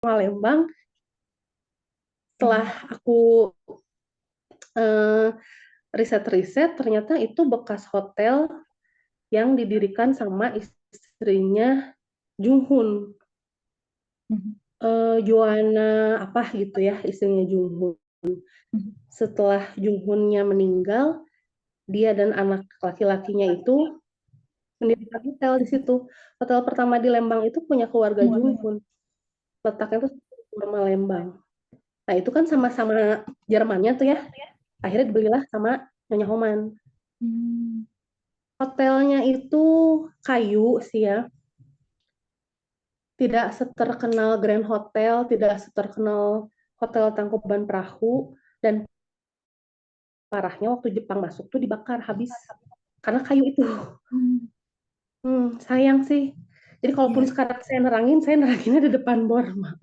Palembang. Setelah aku eh, riset-riset, ternyata itu bekas hotel yang didirikan sama istrinya Jung Hoon. Mhm. Joanna apa gitu ya, istrinya Jung Hoon. Mhm. Setelah Jung Hoon-nya meninggal, dia dan anak laki-lakinya itu mendirikan hotel di situ. Hotel pertama di Lembang itu punya keluarga Jung Mhm. Hoon. Letaknya tuh di Kurma Lembang. Nah itu kan sama-sama Jermannya tuh ya. Akhirnya dibelilah sama Nyonya Homan. Hmm. Hotelnya itu kayu sih ya. Tidak seterkenal Grand Hotel, tidak seterkenal Hotel Tangkuban Perahu, dan parahnya waktu Jepang masuk tuh dibakar habis karena kayu itu. Hmm. Sayang sih. Jadi kalaupun Iya. sekarang saya neranginnya di depan Borma.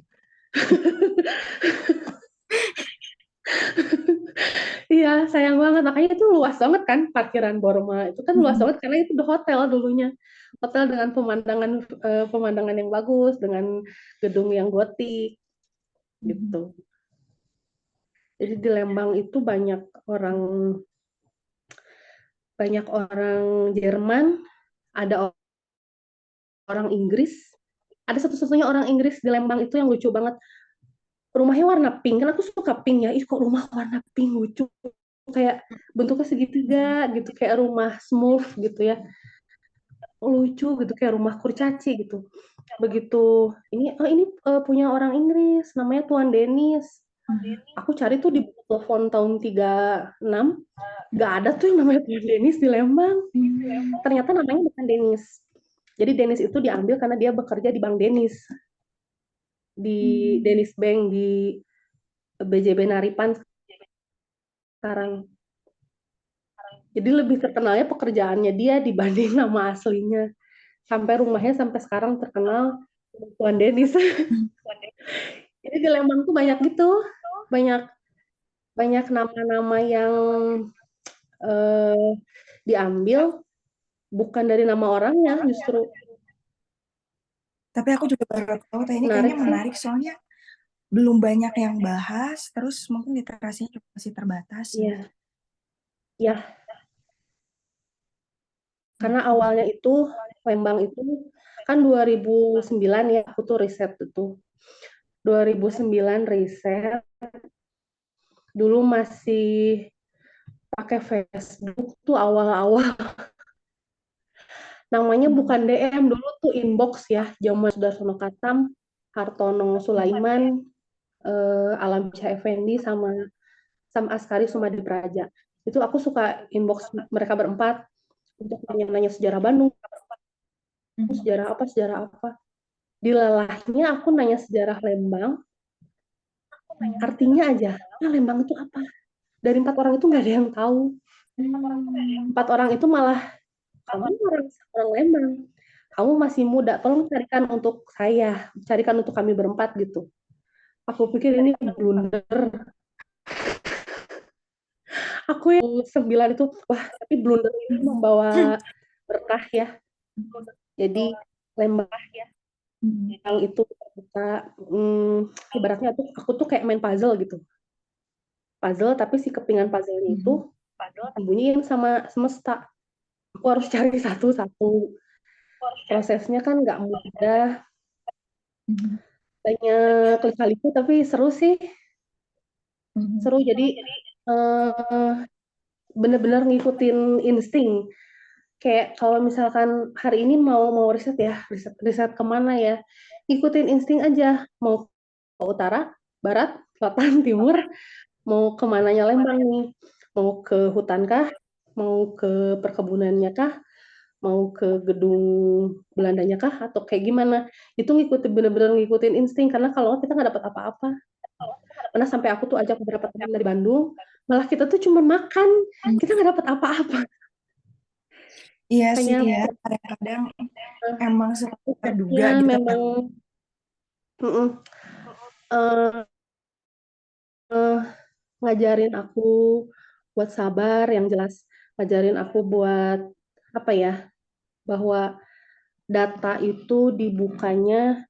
Iya, sayang banget. Makanya itu luas banget kan parkiran Borma. Itu kan luas Mhm. banget karena itu udah hotel dulunya. Hotel dengan pemandangan yang bagus, dengan gedung yang gotik Mhm. gitu. Jadi di Lembang itu banyak orang Jerman, ada orang Inggris. Ada satu-satunya orang Inggris di Lembang itu yang lucu banget. Rumahnya warna pink, kan aku suka pink ya. Ih, kok rumah warna pink lucu. Kayak bentuknya segitiga gitu, kayak rumah Smurf gitu ya. Lucu gitu, kayak rumah kurcaci gitu. Begitu ini punya orang Inggris, namanya Tuan Dennis. Mhm. Aku cari tuh di buku telepon tahun 36, gak ada tuh yang namanya Tuan Dennis di Lembang. Hmm. Ternyata namanya bukan Dennis. Jadi Dennis itu diambil karena dia bekerja di Bank Dennis, di Hmm. Dennis Bank di BJB Naripan sekarang. Jadi lebih terkenalnya pekerjaannya dia dibanding nama aslinya. Sampai rumahnya sampai sekarang terkenal Tuan Dennis. Hmm. Jadi di Lembang tuh banyak gitu, banyak banyak nama-nama yang eh, diambil bukan dari nama orangnya, justru Tapi aku juga baru tahu, ini kayaknya menarik sih. menarik soalnya belum banyak yang bahas, terus mungkin literasinya juga masih terbatas ya. Iya, ya, karena Gitu. awalnya itu Lembang itu kan 2009 ya aku tuh riset itu. 2009 riset, dulu masih pakai Facebook tuh awal-awal. Namanya Hmm. bukan DM, dulu tuh inbox ya. Zaman Sudarsono Katam, Hartono Sulaiman, Alam Syah Effendi, sama Sam Askari Sumadi Praja. Itu aku suka inbox mereka berempat untuk nanya-nanya sejarah Bandung, Hmm. sejarah apa. Dilalahnya aku nanya sejarah Lembang, Hmm. artinya aja, Lembang itu apa? Dari 4 orang itu nggak ada yang tahu. Hmm. 4 orang itu malah, kamu orang Lembang, kamu masih muda, tolong carikan untuk saya, carikan untuk kami berempat gitu. Aku pikir ini blunder. Aku yang 9 itu, wah tapi blunder ini membawa berkah ya. Jadi Lembang Hmm. itu terbuka, ibaratnya tuh aku tuh kayak main puzzle gitu. Puzzle tapi si kepingan puzzle-nya itu Hmm. disembunyiin sama semesta. Aku harus cari satu-satu. Prosesnya kan nggak mudah, Hmm. banyak lika-liku tapi seru sih. Hmm. Seru jadi eh, bener-bener ngikutin insting. Kayak kalau misalkan hari ini mau riset ya, riset kemana ya, ikutin insting aja. Mau ke utara, barat, selatan, timur, mau kemananya Lembang nih, mau ke hutan kah, mau ke perkebunannya kah, mau ke gedung Belandanya kah, atau kayak gimana. Itu bener-bener ngikutin insting, karena kalau nggak kita nggak dapat apa-apa. Pernah sampai aku tuh ajak beberapa teman dari Bandung, malah kita tuh cuma makan, Hmm. kita nggak dapat apa-apa. Iya sih Hanya ya, kadang-kadang emang suka terduga ya gitu kan. memang mm-mm, eh, eh, ngajarin aku buat sabar, yang jelas ngajarin aku buat apa ya, bahwa data itu dibukanya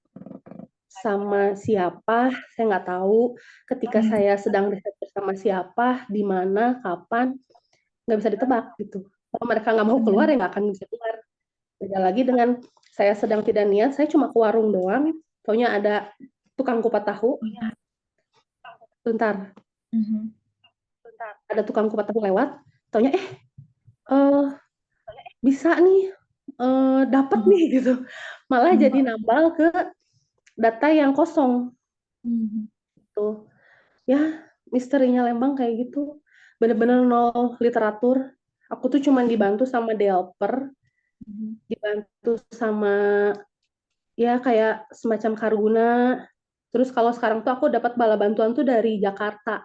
sama siapa, saya nggak tahu. Ketika saya sedang riset bersama siapa, di mana, kapan, nggak bisa ditebak gitu. Kalau mereka nggak mau keluar, ya nggak akan bisa keluar. Beda lagi dengan saya sedang tidak niat, saya cuma ke warung doang, taunya ada tukang kupat tahu, bentar, ada tukang kupat tahu lewat, taunya eh, bisa nih, dapat nih gitu. Malah jadi nambal ke data yang kosong tuh. Ya, misterinya Lembang kayak gitu. Bener-bener nol literatur. Aku tuh cuma dibantu sama developer, dibantu sama ya kayak semacam Karguna. Terus kalau sekarang tuh aku dapat bala bantuan tuh dari Jakarta.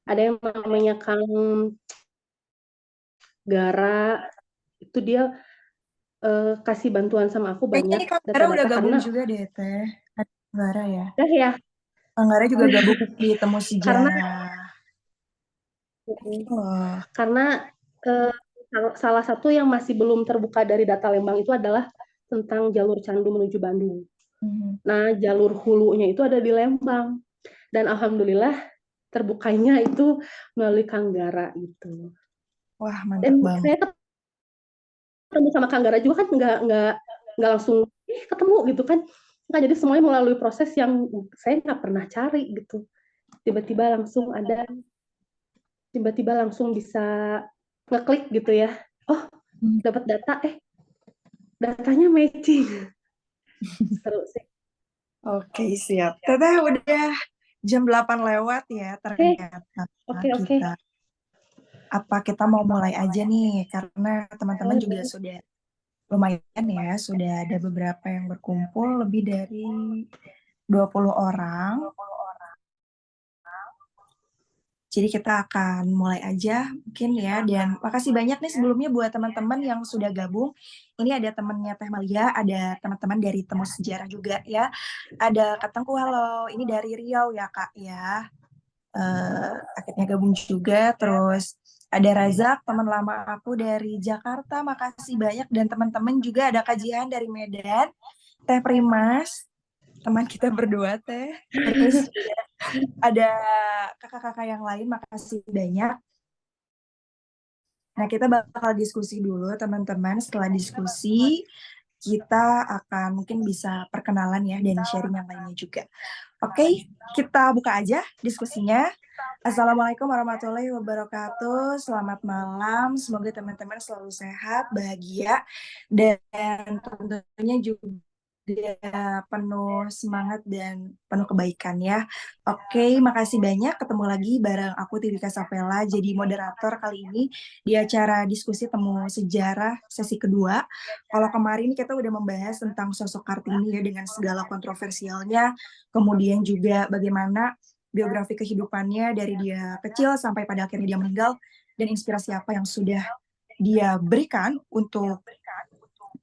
Ada yang namanya Kang Gara, itu dia kasih bantuan sama aku Kayaknya banyak nih Kak Gara udah data-data gabung karena juga deh Teh. Ada Kak Gara ya. udah ya, Kak Gara juga gabung di Temu karena Sejarah. Oh. karena eh, salah satu yang masih belum terbuka dari data Lembang itu adalah tentang jalur candu menuju Bandung. Mhm. Nah, jalur hulunya itu ada di Lembang. Dan alhamdulillah terbukanya itu melalui Kanggara gitu. Wah, Dan mantap banget. saya ketemu sama Kanggara juga kan nggak langsung ketemu gitu kan. Nggak, jadi semuanya melalui proses yang saya nggak pernah cari gitu. Tiba-tiba langsung ada, tiba-tiba langsung bisa ngeklik gitu ya. Oh, dapat data, datanya matching. Seru sih. Oke, siap. Teteh udah jam 8 lewat ya Oke, ternyata oke, oke. kita. Apa kita mau mulai aja nih? Karena teman-teman Boleh, juga boleh. sudah lumayan ya, sudah ada beberapa yang berkumpul, lebih dari 20 orang. Jadi kita akan mulai aja mungkin ya. Dan makasih banyak nih sebelumnya buat teman-teman yang sudah gabung. Ini ada temannya Teh Malia, ada teman-teman dari Temu Sejarah juga ya. Ada Kak Tengku, halo. Ini dari Riau ya Kak ya. Akhirnya gabung juga. Terus ada Razak, teman lama aku dari Jakarta. Makasih banyak. Dan teman-teman juga ada Kajian dari Medan. Teh Primas, teman kita berdua Teh. Terus ada kakak-kakak yang lain, makasih banyak. Nah, kita bakal diskusi dulu, teman-teman. Setelah diskusi, kita akan mungkin bisa perkenalan ya, dan sharing yang lainnya juga. Oke, kita buka aja diskusinya. Assalamualaikum warahmatullahi wabarakatuh. Selamat malam. Semoga teman-teman selalu sehat, bahagia, dan tentunya juga penuh semangat dan penuh kebaikan ya. Oke, makasih banyak. Ketemu lagi bareng aku Tirika Sapela jadi moderator kali ini di acara diskusi temu sejarah sesi kedua. Kalau kemarin kita udah membahas tentang sosok Kartini ya dengan segala kontroversialnya, kemudian juga bagaimana biografi kehidupannya dari dia kecil sampai pada akhirnya dia meninggal, dan inspirasi apa yang sudah dia berikan untuk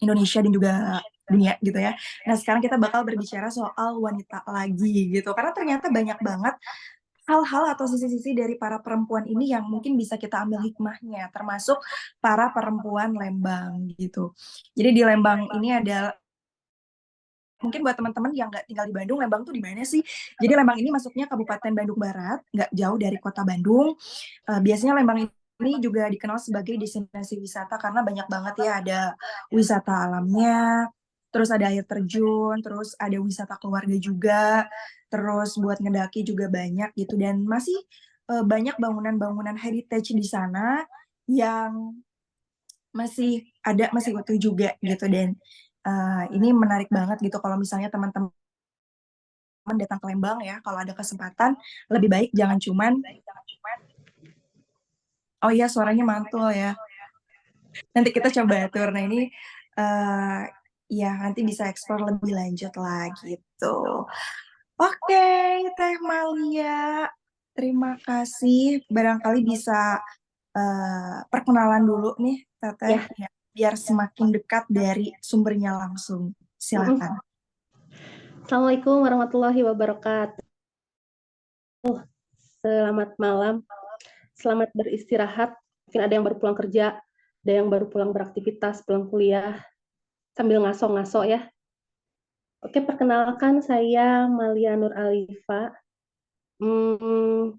Indonesia dan juga dunia gitu ya. Nah, sekarang kita bakal berbicara soal wanita lagi gitu. Karena ternyata banyak banget hal-hal atau sisi-sisi dari para perempuan ini yang mungkin bisa kita ambil hikmahnya, termasuk para perempuan Lembang gitu. Jadi di Lembang ini ada, mungkin buat teman-teman yang nggak tinggal di Bandung, Lembang tuh di mana sih? Jadi Lembang ini masuknya Kabupaten Bandung Barat, nggak jauh dari kota Bandung. Biasanya Lembang ini juga dikenal sebagai destinasi wisata karena banyak banget ya, ada wisata alamnya, terus ada air terjun, terus ada wisata keluarga juga, terus buat ngedaki juga banyak gitu, dan masih banyak bangunan-bangunan heritage di sana yang masih ada, masih utuh juga gitu. Dan ini menarik banget gitu kalau misalnya teman-teman datang ke Lembang ya, kalau ada kesempatan lebih baik jangan cuman, oh iya suaranya mantul ya, nanti kita coba atur. Nah ini uh, ya nanti bisa eksplor lebih lanjut lah gitu. Oke, Teh Malia, terima kasih. Barangkali bisa perkenalan dulu nih, Teteh, Ya. ya, biar semakin dekat dari sumbernya langsung. Silakan. Assalamualaikum warahmatullahi wabarakatuh. Selamat malam. Selamat beristirahat. Mungkin ada yang baru pulang kerja, ada yang baru pulang beraktivitas, pulang kuliah, sambil ngaso-ngaso ya. Oke, perkenalkan saya Malia Nur Alifa. Hmm,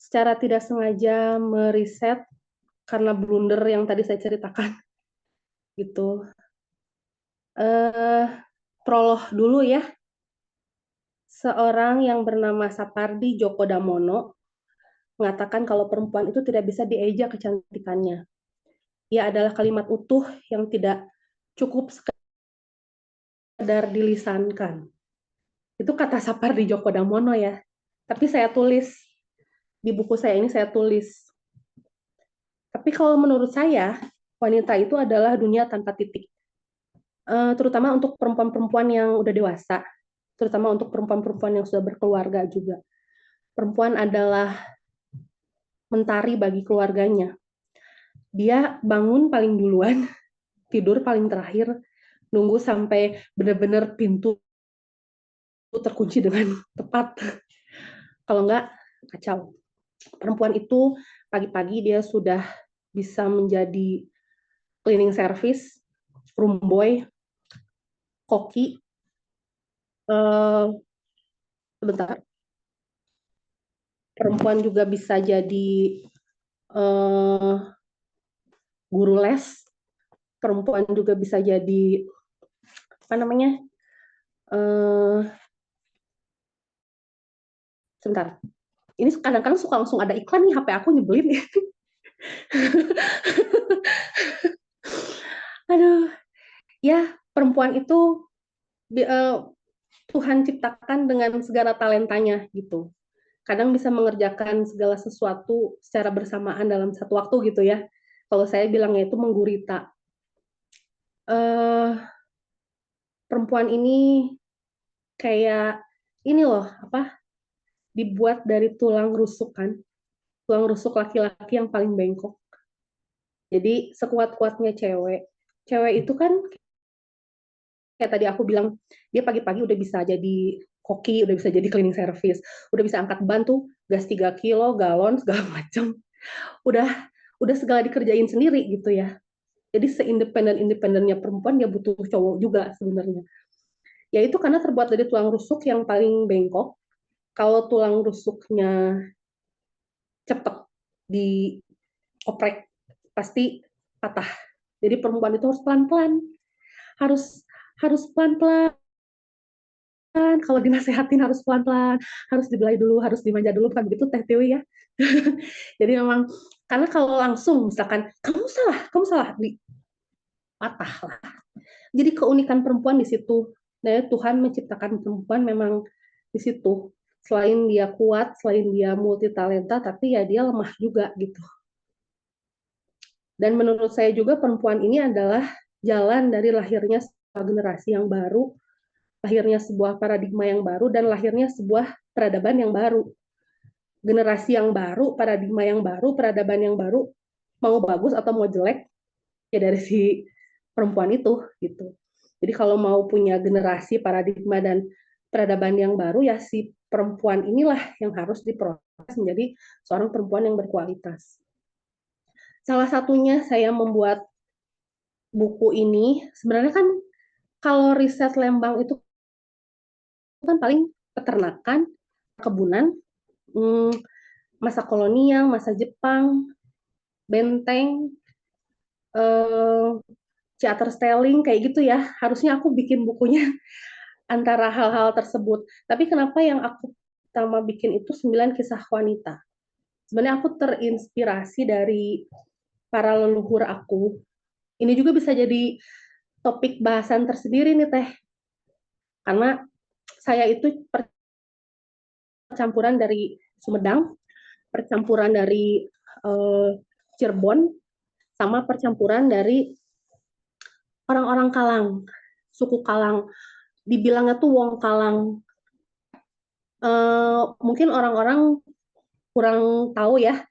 secara tidak sengaja meriset karena blunder yang tadi saya ceritakan gitu. Eh, Prolog dulu ya. Seorang yang bernama Sapardi Djoko Damono mengatakan kalau perempuan itu tidak bisa dieja kecantikannya. Ia adalah kalimat utuh yang tidak cukup sekedar dilisankan. Itu kata Sapardi Djoko Damono ya. Tapi saya tulis di buku saya ini, saya tulis. Tapi kalau menurut saya, wanita itu adalah dunia tanpa titik. Terutama untuk perempuan-perempuan yang udah dewasa, terutama untuk perempuan-perempuan yang sudah berkeluarga juga. Perempuan adalah mentari bagi keluarganya. Dia bangun paling duluan, tidur paling terakhir, nunggu sampai benar-benar pintu terkunci dengan tepat. Kalau enggak, kacau. Perempuan itu pagi-pagi dia sudah bisa menjadi cleaning service, room boy, koki, sebentar, perempuan juga bisa jadi eh, guru les, perempuan juga bisa jadi apa namanya, eh, sebentar, ini kadang-kadang suka langsung ada iklan nih, HP aku nyebelin. Aduh, ya perempuan itu Tuhan ciptakan dengan segala talentanya gitu. Kadang bisa mengerjakan segala sesuatu secara bersamaan dalam satu waktu gitu ya. Kalau saya bilangnya itu menggurita. eh Perempuan ini kayak ini loh, apa, dibuat dari tulang rusuk kan, tulang rusuk laki-laki yang paling bengkok. Jadi sekuat-kuatnya cewek, cewek itu kan kayak tadi aku bilang, dia pagi-pagi udah bisa jadi koki, udah bisa jadi cleaning service, udah bisa angkat ban tuh, gas 3 kilo, galon, segala macam. Udah udah segala dikerjain sendiri gitu ya. Jadi seindependen-independennya perempuan, dia butuh cowok juga sebenarnya. Ya itu karena terbuat dari tulang rusuk yang paling bengkok. Kalau tulang rusuknya cepet dioprek, pasti patah. Jadi perempuan itu harus pelan-pelan, harus harus pelan-pelan. Kalau dinasehatin harus pelan-pelan, harus dibelai dulu, harus dimanja dulu, bukan begitu Teh Tiwi ya. Jadi memang, karena kalau langsung misalkan kamu salah, di patah lah. Jadi keunikan perempuan di situ. Nah, Tuhan menciptakan perempuan memang di situ. Selain dia kuat, selain dia multi talenta, tapi ya dia lemah juga gitu. Dan menurut saya juga perempuan ini adalah jalan dari lahirnya sebuah generasi yang baru, lahirnya sebuah paradigma yang baru, dan lahirnya sebuah peradaban yang baru. Generasi yang baru, paradigma yang baru, peradaban yang baru, mau bagus atau mau jelek, ya dari si perempuan itu gitu. Jadi kalau mau punya generasi paradigma dan peradaban yang baru, ya si perempuan inilah yang harus diproses menjadi seorang perempuan yang berkualitas. Salah satunya saya membuat buku ini, sebenarnya kan kalau riset Lembang itu kan paling peternakan, kebunan, masa kolonial, masa Jepang, benteng, theater styling, kayak gitu ya. Harusnya aku bikin bukunya antara hal-hal tersebut. Tapi kenapa yang aku pertama bikin itu 9 kisah wanita? Sebenarnya aku terinspirasi dari para leluhur aku. Ini juga bisa jadi topik bahasan tersendiri nih Teh. Karena saya itu percampuran dari Sumedang, percampuran dari uh, Cirebon, sama percampuran dari orang-orang Kalang, suku Kalang. Dibilangnya tuh Wong Kalang. Mungkin orang-orang kurang tahu ya.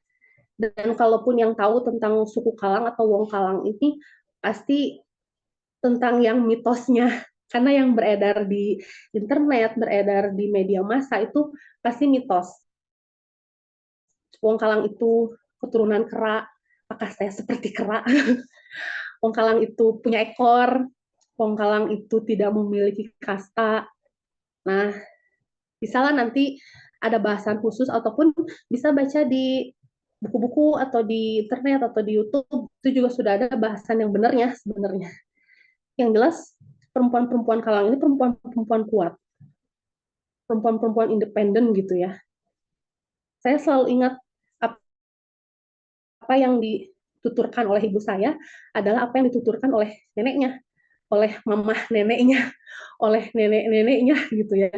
Dan kalaupun yang tahu tentang suku Kalang atau Wong Kalang ini pasti tentang yang mitosnya. Karena yang beredar di internet, beredar di media massa itu pasti mitos. Wong Kalang itu keturunan kera, apakah saya seperti kera? Wong Kalang itu punya ekor, Wong Kalang itu tidak memiliki kasta. Nah, misalnya nanti ada bahasan khusus ataupun bisa baca di buku-buku atau di internet atau di YouTube itu juga sudah ada bahasan yang benarnya sebenarnya. Yang jelas perempuan-perempuan Kalang ini perempuan-perempuan kuat, perempuan-perempuan independen gitu ya. Saya selalu ingat apa yang dituturkan oleh ibu saya adalah apa yang dituturkan oleh neneknya, oleh mamah neneknya, oleh nenek-neneknya gitu ya.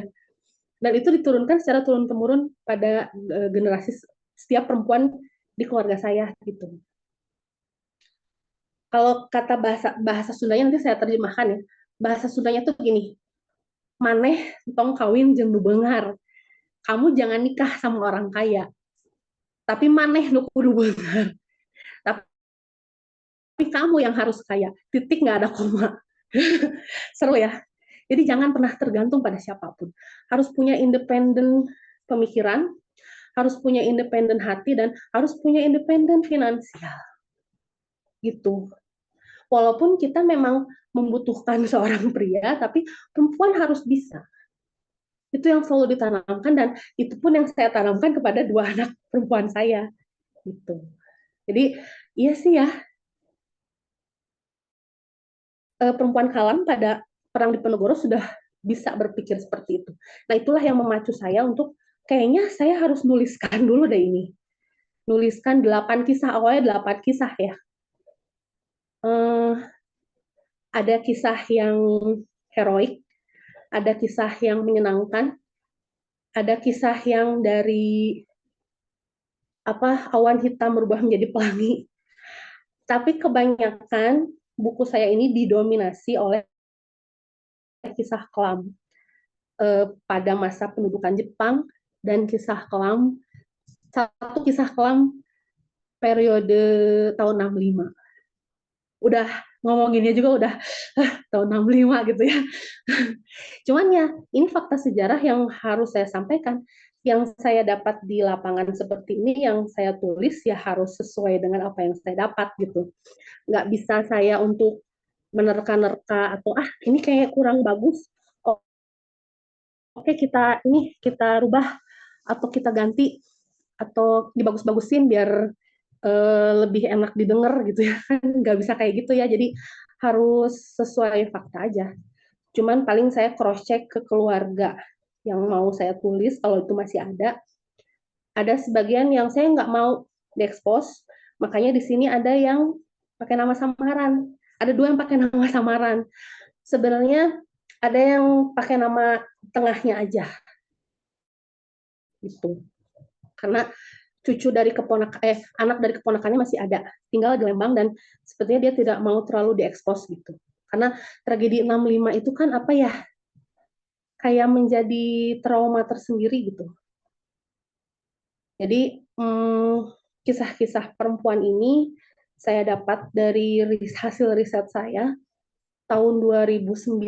Dan itu diturunkan secara turun-temurun pada generasi setiap perempuan di keluarga saya gitu. Kalau kata bahasa bahasa Sundanya nanti saya terjemahkan ya. Bahasa Sundanya tuh gini, maneh tong kawin jeung nu beungar. Kamu jangan nikah sama orang kaya, tapi maneh nu kudu beungar. Tapi kamu yang harus kaya. Titik nggak ada koma. Seru ya. Jadi jangan pernah tergantung pada siapapun. Harus punya independen pemikiran, harus punya independen hati, dan harus punya independen finansial. Gitu. Walaupun kita memang membutuhkan seorang pria, tapi perempuan harus bisa. Itu yang selalu ditanamkan, dan itu pun yang saya tanamkan kepada dua anak perempuan saya. Gitu. Jadi, iya sih ya, perempuan Kalam pada Perang Diponegoro sudah bisa berpikir seperti itu. Nah, itulah yang memacu saya untuk kayaknya saya harus nuliskan dulu deh ini. Nuliskan 8 kisah, awalnya 8 kisah ya. Ada kisah yang heroik, ada kisah yang menyenangkan, ada kisah yang dari awan hitam berubah menjadi pelangi. Tapi kebanyakan buku saya ini didominasi oleh kisah kelam pada masa pendudukan Jepang dan kisah kelam, satu kisah kelam periode tahun 65. Udah ngomonginnya juga udah tahun 65 gitu ya. Cuman ya ini fakta sejarah yang harus saya sampaikan. Yang saya dapat di lapangan seperti ini, yang saya tulis ya harus sesuai dengan apa yang saya dapat gitu. Nggak bisa saya untuk menerka-nerka atau ini kayak kurang bagus. Oh, oke kita rubah atau kita ganti atau dibagus-bagusin biar lebih enak didengar gitu ya. Nggak bisa kayak gitu ya. Jadi harus sesuai fakta aja. Cuman paling saya cross check ke keluarga yang mau saya tulis kalau itu masih ada. Ada sebagian yang saya nggak mau diekspos, makanya di sini ada yang pakai nama samaran. Ada dua yang pakai nama samaran. Sebenarnya ada yang pakai nama tengahnya aja, gitu. Karena cucu dari anak dari keponakannya masih ada, tinggal di Lembang dan sepertinya dia tidak mau terlalu diekspos gitu. Karena tragedi 65 itu kan apa ya? Kayak menjadi trauma tersendiri gitu. Jadi kisah-kisah perempuan ini saya dapat dari hasil riset saya tahun 2009.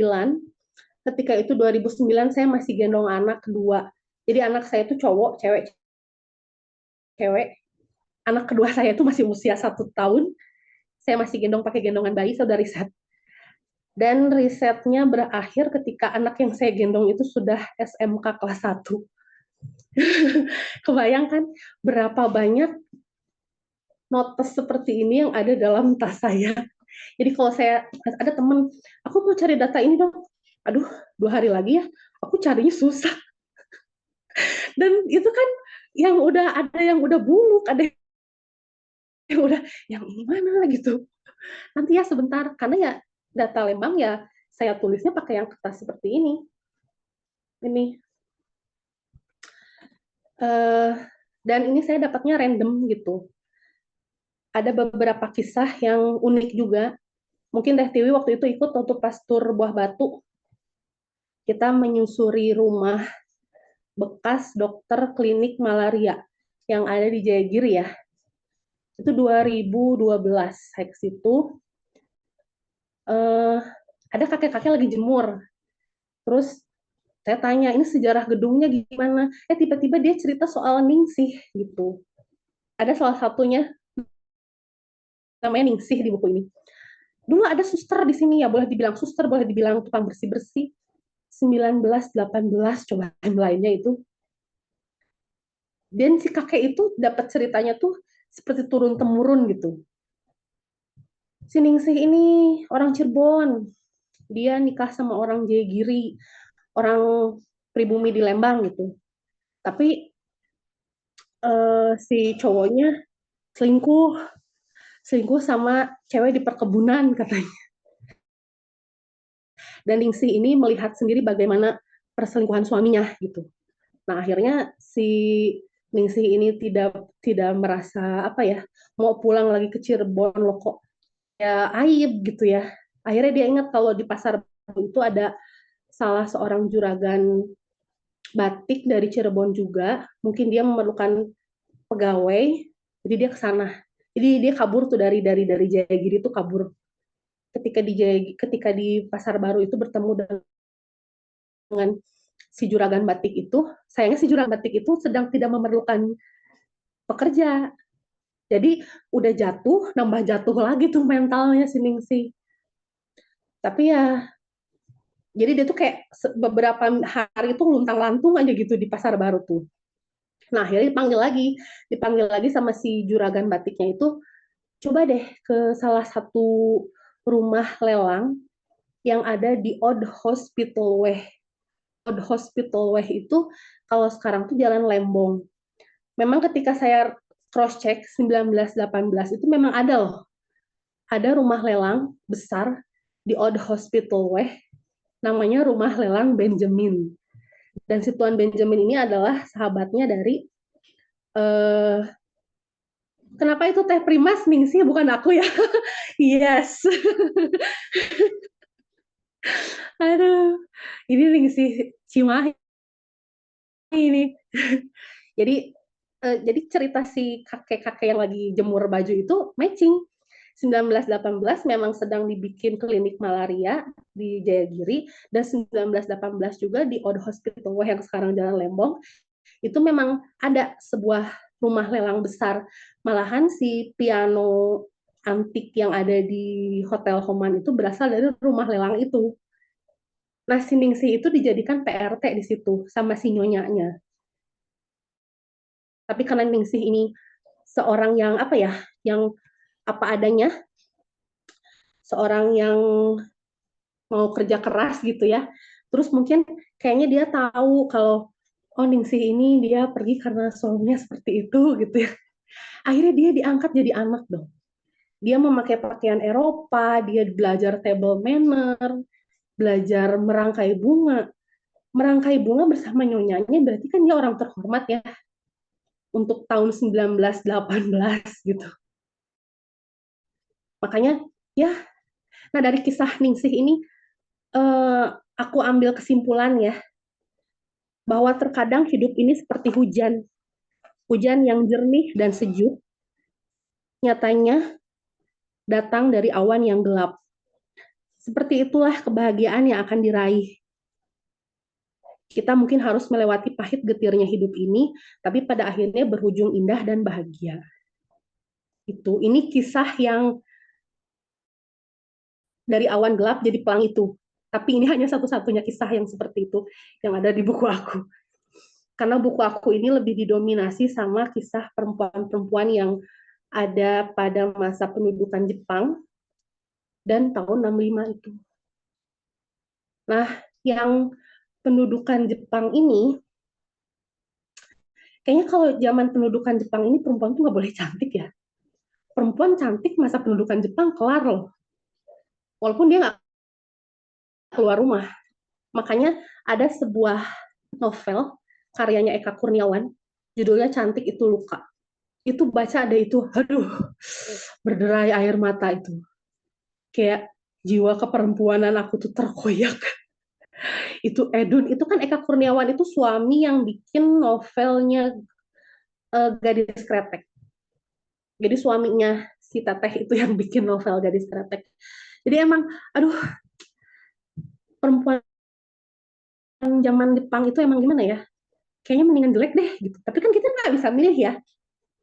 Ketika itu 2009 saya masih gendong anak kedua. Jadi anak saya itu cowok, cewek. Anak kedua saya itu masih usia 1 tahun. Saya masih gendong pakai gendongan bayi, saya udah riset. Dan risetnya berakhir ketika anak yang saya gendong itu sudah SMK kelas 1. Kebayangkan berapa banyak notes seperti ini yang ada dalam tas saya. Jadi kalau saya ada teman, aku mau cari data ini dong. Aduh, 2 hari lagi ya, aku carinya susah. Dan itu kan yang udah ada yang udah buluk, ada yang udah yang ini mana gitu. Nanti ya sebentar, karena ya data Lembang ya saya tulisnya pakai yang kertas seperti ini. Ini. Dan ini saya dapatnya random gitu. Ada beberapa kisah yang unik juga. Mungkin Teh Tiwi waktu itu ikut untuk pas tur Buah Batu. Kita menyusuri rumah bekas dokter klinik malaria yang ada di Jayagiri ya. Itu 2012. Saya ke situ. Ada kakek-kakek lagi jemur. Terus saya tanya, ini sejarah gedungnya gimana? Tiba-tiba dia cerita soal Ningsih gitu. Ada salah satunya namanya Ningsih di buku ini. Dulu ada suster di sini ya, boleh dibilang suster, boleh dibilang tukang bersih-bersih. 19, 18, coba lainnya itu. Dan si kakek itu dapat ceritanya tuh seperti turun-temurun gitu. Si Ningsih ini orang Cirebon. Dia nikah sama orang Jayagiri, orang pribumi di Lembang gitu. Tapi si cowoknya selingkuh, selingkuh sama cewek di perkebunan katanya. Dan Ningsih ini melihat sendiri bagaimana perselingkuhan suaminya gitu. Nah akhirnya si Ningsih ini tidak tidak merasa apa ya, mau pulang lagi ke Cirebon loh kok ya aib gitu ya. Akhirnya dia ingat kalau di pasar itu ada salah seorang juragan batik dari Cirebon juga, mungkin dia memerlukan pegawai, jadi dia ke sana. Jadi dia kabur tuh dari Jayagiri itu kabur. Ketika di Pasar Baru itu bertemu dengan si juragan batik itu, sayangnya si juragan batik itu sedang tidak memerlukan pekerja. Jadi udah jatuh, nambah jatuh lagi tuh mentalnya si Ningsih. Tapi ya, jadi dia tuh kayak beberapa hari itu luntang-lantung aja gitu di Pasar Baru tuh. Nah akhirnya dipanggil lagi sama si juragan batiknya itu, coba deh ke salah satu rumah lelang yang ada di Old Hospital Way. Old Hospital Way itu kalau sekarang tuh Jalan Lembong. Memang ketika saya cross check 1918 itu memang ada loh. Ada rumah lelang besar di Old Hospital Way, namanya Rumah Lelang Benjamin. Dan si Tuan Benjamin ini adalah sahabatnya dari eh, kenapa itu Teh Primas Ningsih bukan aku ya? Yes. Aduh. Ini Ningsih Cimahi ini. Jadi jadi cerita si kakek-kakek yang lagi jemur baju itu matching. 1918 memang sedang dibikin klinik malaria di Jayagiri, dan 1918 juga di Old Hospital yang sekarang Jalan Lembong itu memang ada sebuah rumah lelang besar. Malahan si piano antik yang ada di Hotel Homan itu berasal dari rumah lelang itu. Nah, si Ningsih itu dijadikan PRT di situ sama si nyonyanya. Tapi karena Ningsih ini seorang yang apa ya, yang apa adanya, seorang yang mau kerja keras gitu ya. Terus mungkin kayaknya dia tahu kalau oh Ningsih ini dia pergi karena suaminya seperti itu gitu ya. Akhirnya dia diangkat jadi anak dong. Dia memakai pakaian Eropa, dia belajar table manner, belajar merangkai bunga. Merangkai bunga bersama nyonyanya berarti kan dia orang terhormat ya untuk tahun 1918 gitu. Makanya ya, nah dari kisah Ningsih ini aku ambil kesimpulan ya bahwa terkadang hidup ini seperti hujan. Hujan yang jernih dan sejuk nyatanya datang dari awan yang gelap. Seperti itulah kebahagiaan yang akan diraih. Kita mungkin harus melewati pahit getirnya hidup ini, tapi pada akhirnya berujung indah dan bahagia. Ini kisah yang dari awan gelap jadi pelangi itu. Tapi ini hanya satu-satunya kisah yang seperti itu yang ada di buku aku. Karena buku aku ini lebih didominasi sama kisah perempuan-perempuan yang ada pada masa pendudukan Jepang dan tahun 65 itu. Nah, yang pendudukan Jepang ini, kayaknya kalau zaman pendudukan Jepang ini perempuan tuh nggak boleh cantik ya. Perempuan cantik masa pendudukan Jepang kelar loh. Walaupun dia nggak keluar rumah. Makanya ada sebuah novel karyanya Eka Kurniawan, judulnya Cantik Itu Luka. Itu baca ada itu, aduh, berderai air mata itu. Kayak jiwa keperempuanan aku tuh terkoyak. Itu Edun, itu kan Eka Kurniawan itu suami yang bikin novelnya Gadis Kretek. Jadi suaminya si Teteh itu yang bikin novel Gadis Kretek. Jadi emang, aduh, perempuan zaman Jepang itu emang gimana ya? Kayaknya mendingan jelek deh gitu. Tapi kan kita nggak bisa milih ya.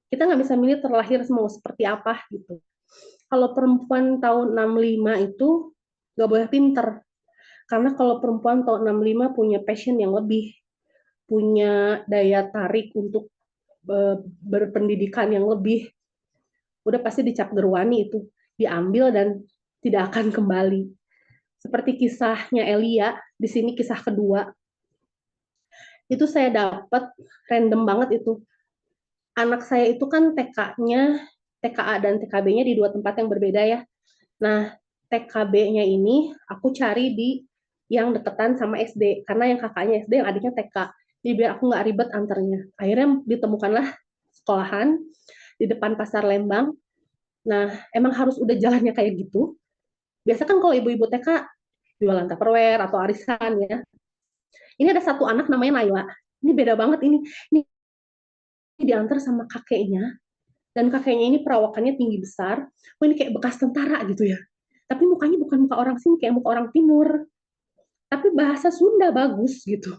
Kita nggak bisa milih terlahir mau seperti apa gitu. kalau perempuan tahun 65 itu nggak boleh pinter. Karena kalau perempuan tahun 65 punya passion yang lebih, punya daya tarik untuk berpendidikan yang lebih, udah pasti dicap gerwani itu, diambil dan tidak akan kembali. Seperti kisahnya Elia, di sini kisah kedua, itu saya dapat random banget itu. Anak saya itu kan TK-nya, TKA dan TKB-nya di dua tempat yang berbeda ya. Nah, TKB-nya ini aku cari di yang deketan sama SD, karena yang kakaknya SD, yang adiknya TK. Jadi biar aku nggak ribet antarnya. Akhirnya ditemukanlah sekolahan di depan Pasar Lembang. Nah, emang harus udah jalannya kayak gitu. Biasa kan kalau ibu-ibu TK jualan Tupperware atau arisan ya. Ini ada satu anak namanya Naila. Ini beda banget ini. Ini diantar sama kakeknya, dan kakeknya ini perawakannya tinggi besar. Oh, ini kayak bekas tentara gitu ya. Tapi mukanya bukan muka orang sini, kayak muka orang timur. Tapi bahasa Sunda bagus gitu.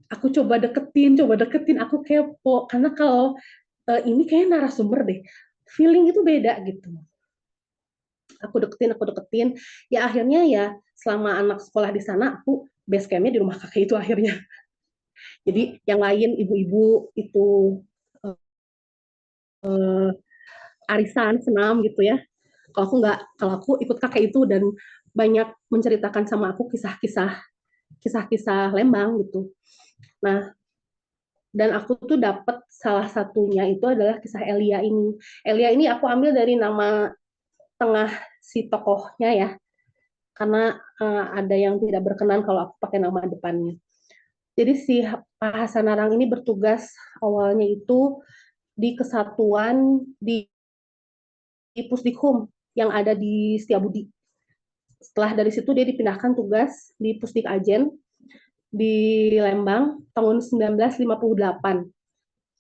Aku coba deketin, aku kepo. Karena kalau ini kayak narasumber deh. Feeling itu beda gitu. Aku deketin. Ya akhirnya ya selama anak sekolah di sana, aku base campnya di rumah kakek itu akhirnya. Jadi yang lain ibu-ibu itu uh, arisan, senam gitu ya. Kalau aku nggak, kalau aku ikut kakek itu dan banyak menceritakan sama aku kisah-kisah Lembang gitu. Nah, dan aku tuh dapat salah satunya itu adalah kisah Elia ini. Elia ini aku ambil dari nama tengah si tokohnya ya, karena ada yang tidak berkenan kalau aku pakai nama depannya. Jadi si Pak Hasan Narang ini bertugas awalnya itu di kesatuan di Pusdikum yang ada di Setiabudi. Setelah dari situ dia dipindahkan tugas di Pusdik Ajen di Lembang tahun 1958.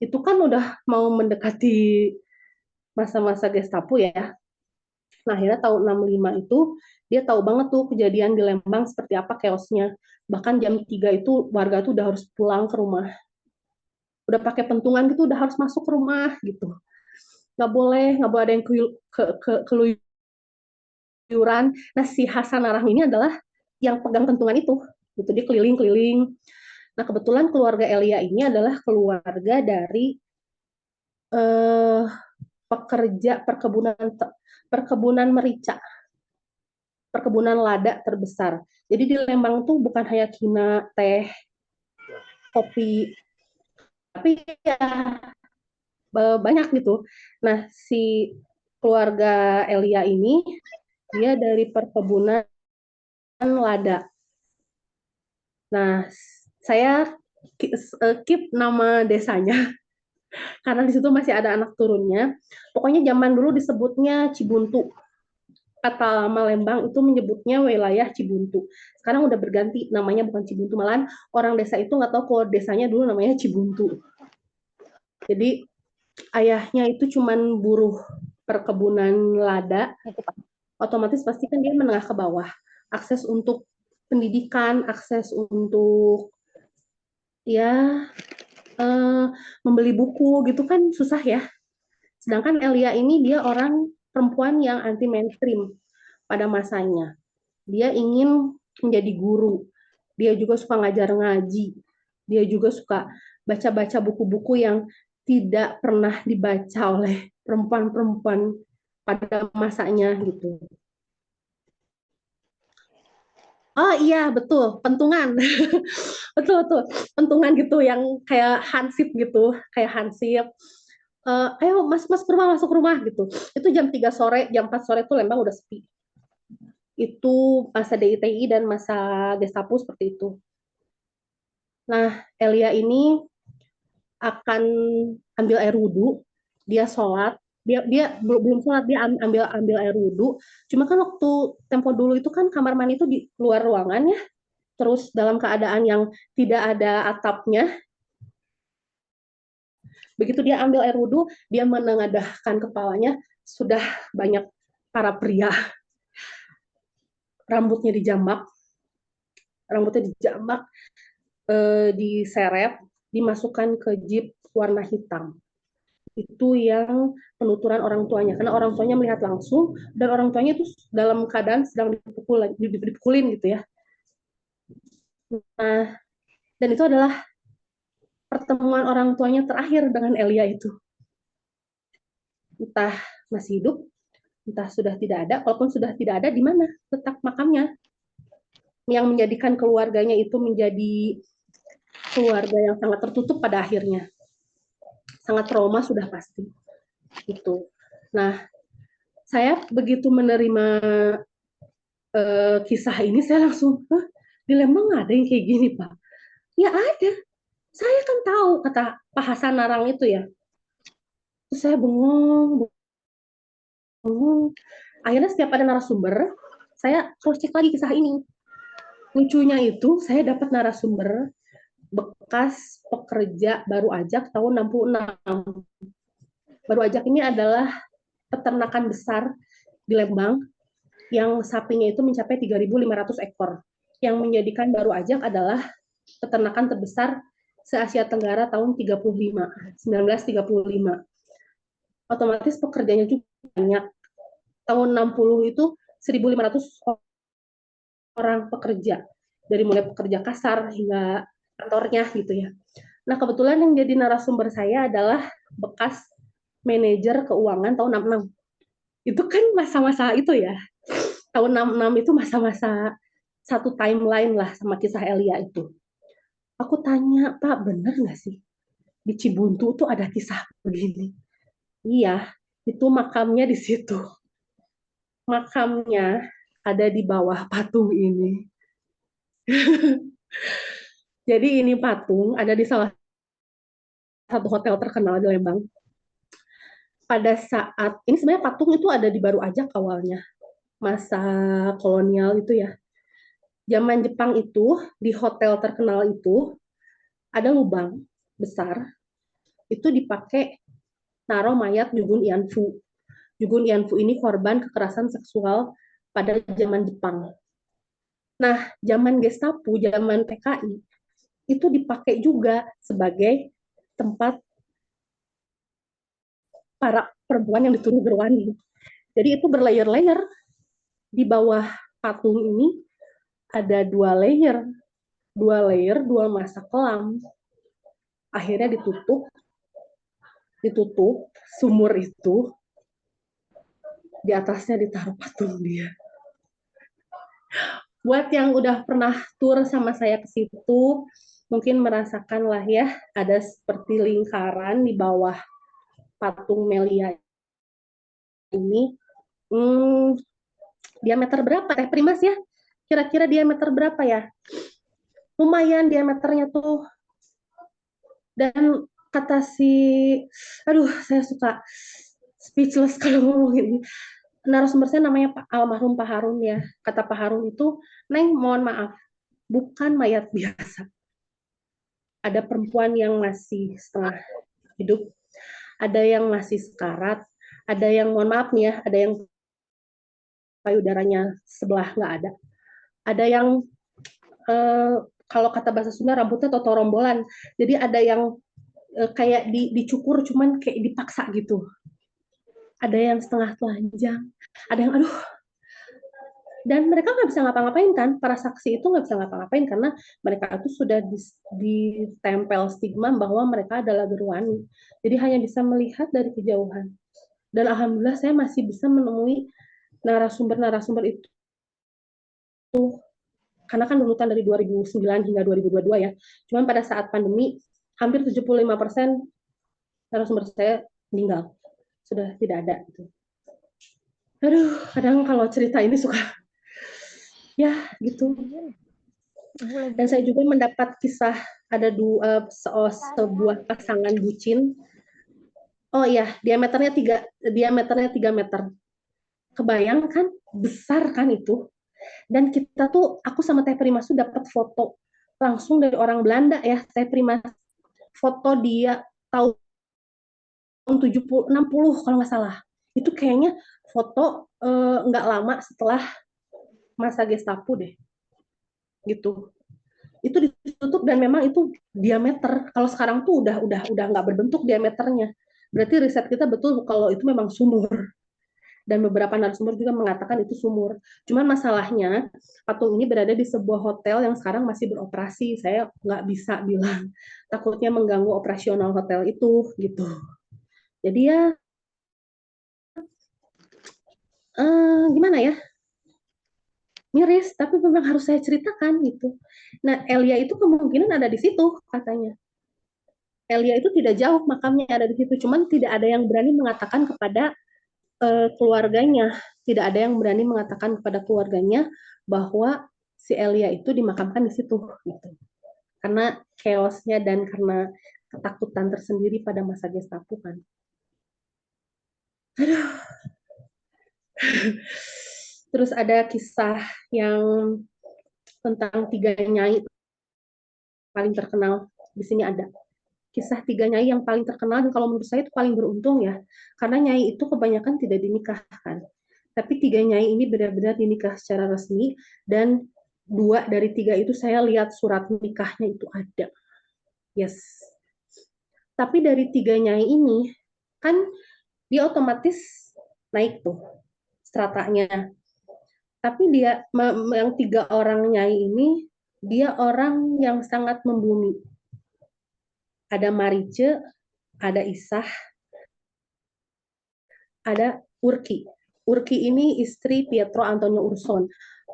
Itu kan udah mau mendekati masa-masa Gestapo ya. Nah, akhirnya tahun 65 itu dia tahu banget tuh kejadian di Lembang seperti apa chaosnya. Bahkan jam 3 itu warga tuh udah harus pulang ke rumah. Udah pakai pentungan gitu udah harus masuk ke rumah gitu. Nggak boleh ada yang keluyuran. Nah, si Hasan Narah ini adalah yang pegang pentungan itu. Gitu, dia keliling-keliling. Nah, kebetulan keluarga Elia ini adalah keluarga dari eh, pekerja perkebunan merica, perkebunan lada terbesar. Jadi di Lembang tuh bukan hanya kina, teh, kopi, tapi ya banyak gitu. Nah, si keluarga Elia ini dia dari perkebunan lada. Nah, saya keep nama desanya karena di situ masih ada anak turunnya. Pokoknya zaman dulu disebutnya Cibuntu. Kata lama Lembang itu menyebutnya wilayah Cibuntu. Sekarang udah berganti namanya, bukan Cibuntu, malahan orang desa itu nggak tahu kalau desanya dulu namanya Cibuntu. Jadi ayahnya itu cuman buruh perkebunan lada, otomatis pasti kan dia menengah ke bawah. Akses untuk pendidikan, akses untuk ya eh, membeli buku gitu kan susah ya. Sedangkan Elia ini dia orang perempuan yang anti mainstream pada masanya. Dia ingin menjadi guru. Dia juga suka ngajar ngaji. Dia juga suka baca-baca buku-buku yang tidak pernah dibaca oleh perempuan-perempuan pada masanya gitu. Oh iya betul, pentungan. Betul betul. Pentungan gitu yang kayak hansip gitu, kayak hansip. Ayo mas mas ke rumah, masuk ke rumah gitu. Itu jam 3 sore, jam 4 sore tuh Lembang udah sepi. Itu masa DITI dan masa Gestapo seperti itu. Nah, Elia ini akan ambil air wudhu, dia sholat, dia belum sholat, dia ambil ambil air wudhu. Cuma kan waktu tempo dulu itu kan kamar mandi itu di luar ruangan ya, terus dalam keadaan yang tidak ada atapnya. Begitu dia ambil air wudhu, dia menengadahkan kepalanya, sudah banyak para pria, rambutnya dijambak, rambutnya dijambak, diseret, dimasukkan ke jeep warna hitam. itu yang penuturan orang tuanya, karena orang tuanya melihat langsung dan orang tuanya itu dalam keadaan sedang dipukulin gitu ya. Nah, dan itu adalah pertemuan orang tuanya terakhir dengan Elia itu. Entah masih hidup, entah sudah tidak ada. Kalaupun sudah tidak ada, di mana letak makamnya? Yang menjadikan keluarganya itu menjadi keluarga yang sangat tertutup pada akhirnya. Sangat trauma sudah pasti. Itu. Nah, saya begitu menerima kisah ini, saya langsung, di Lembang ada yang kayak gini, Pak? Ya ada. Saya kan tahu, kata Pak Hasan Narang itu ya. Terus saya bengong, bengong. Akhirnya setiap ada narasumber, saya cross check lagi kisah ini. Lucunya itu, saya dapat narasumber bekas pekerja baru ajak tahun 66. Baru ajak ini adalah peternakan besar di Lembang yang sapinya itu mencapai 3.500 ekor. Yang menjadikan baru ajak adalah peternakan terbesar se-Asia Tenggara tahun 1935. Otomatis pekerjanya juga banyak. Tahun 60 itu 1.500 orang pekerja. Dari mulai pekerja kasar hingga kantornya gitu ya. Nah, kebetulan yang jadi narasumber saya adalah bekas manajer keuangan tahun 66. Itu kan masa-masa itu ya. Tahun 66 itu masa-masa satu timeline lah sama kisah Elia itu. Aku tanya, Pak, bener nggak sih? Di Cibuntu tuh ada kisah begini. Iya, itu makamnya di situ. Makamnya ada di bawah patung ini. Jadi ini patung ada di salah satu hotel terkenal di Lembang. Pada saat ini sebenarnya patung itu ada di Baru Ajak awalnya, masa kolonial itu ya. Zaman Jepang itu di hotel terkenal itu ada lubang besar, itu dipakai naruh mayat Jugun Ianfu. Jugun Ianfu ini korban kekerasan seksual pada zaman Jepang. Nah, zaman Gestapo, zaman PKI, itu dipakai juga sebagai tempat para perempuan yang dituduh berwani. Jadi itu berlayer-layer. Di bawah patung ini ada dua masa kelam. Akhirnya ditutup sumur itu, di atasnya ditaruh patung dia. Buat yang udah pernah tur sama saya ke situ, mungkin merasakan lah ya, ada seperti lingkaran di bawah patung Melia ini. Hmm, diameter berapa Teh Primas ya? Kira-kira diameter berapa ya? Lumayan diameternya tuh. Dan kata si, aduh saya suka speechless kalau ngomongin. Narasumber saya namanya Pak almarhum Pak Harun ya. Kata Pak Harun itu, Neng mohon maaf, bukan mayat biasa. Ada perempuan yang masih setengah hidup, ada yang masih sekarat, ada yang mohon maaf nih ya, ada yang payudaranya sebelah nggak ada. Ada yang kalau kata bahasa Sunda rambutnya totorombolan. Jadi ada yang kayak dicukur cuman kayak dipaksa gitu. Ada yang setengah telanjang, ada yang aduh. Dan mereka nggak bisa ngapa-ngapain kan, para saksi itu nggak bisa ngapa-ngapain karena mereka itu sudah ditempel stigma bahwa mereka adalah gerwani. Jadi hanya bisa melihat dari kejauhan. Dan alhamdulillah saya masih bisa menemui narasumber-narasumber itu, karena kan runutan dari 2009 hingga 2022 ya. Cuman pada saat pandemi hampir 75% narasumber saya meninggal, sudah tidak ada gitu. Aduh, kadang kalau cerita ini suka ya gitu. Dan saya juga mendapat kisah ada sebuah pasangan bucin. Oh iya, diameternya 3 meter. Kebayang kan, besar kan itu. Dan kita tuh, aku sama Teh Primas tuh dapat foto langsung dari orang Belanda ya, Teh Primas. Foto dia tahun 70, 60 kalau nggak salah. Itu kayaknya foto nggak lama setelah masa Gestapo deh. Gitu. Itu ditutup dan memang itu diameter. Kalau sekarang tuh udah nggak berbentuk diameternya. Berarti riset kita betul kalau itu memang sumur. Dan beberapa narasumber juga mengatakan itu sumur. Cuman masalahnya patung ini berada di sebuah hotel yang sekarang masih beroperasi. Saya nggak bisa bilang takutnya mengganggu operasional hotel itu gitu. Jadi ya gimana ya, miris, tapi memang harus saya ceritakan gitu. Nah, Elia itu kemungkinan ada di situ katanya. Elia itu tidak jauh makamnya ada di situ, cuman tidak ada yang berani mengatakan kepada keluarganya, tidak ada yang berani mengatakan kepada keluarganya bahwa si Elia itu dimakamkan di situ gitu. Karena chaosnya dan karena ketakutan tersendiri pada masa Gestapo kan. Aduh. Terus ada kisah yang tentang tiga nyai paling terkenal di sini ada. Kisah tiga nyai yang paling terkenal dan kalau menurut saya itu paling beruntung ya. Karena nyai itu kebanyakan tidak dinikahkan. Tapi tiga nyai ini benar-benar dinikah secara resmi dan dua dari tiga itu saya lihat surat nikahnya itu ada. Yes. Tapi dari tiga nyai ini kan dia otomatis naik tuh stratanya. Tapi dia yang tiga orang nyai ini dia orang yang sangat membumi. Ada Marice, ada Isah, ada Urki. Urki ini istri Pietro Antonio Urson,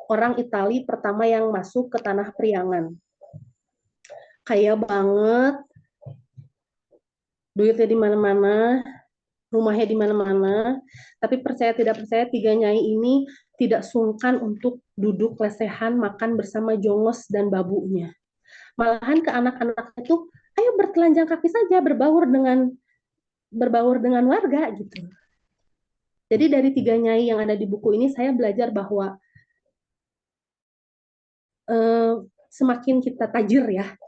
orang Itali pertama yang masuk ke tanah Priangan. Kaya banget, duitnya di mana-mana, rumahnya di mana-mana. Tapi percaya tidak percaya, tiga nyai ini tidak sungkan untuk duduk lesehan makan bersama jongos dan babunya. Malahan ke anak-anak itu, ayo bertelanjang kaki saja, berbaur dengan warga gitu. Jadi dari tiga nyai yang ada di buku ini saya belajar bahwa semakin kita tajir ya,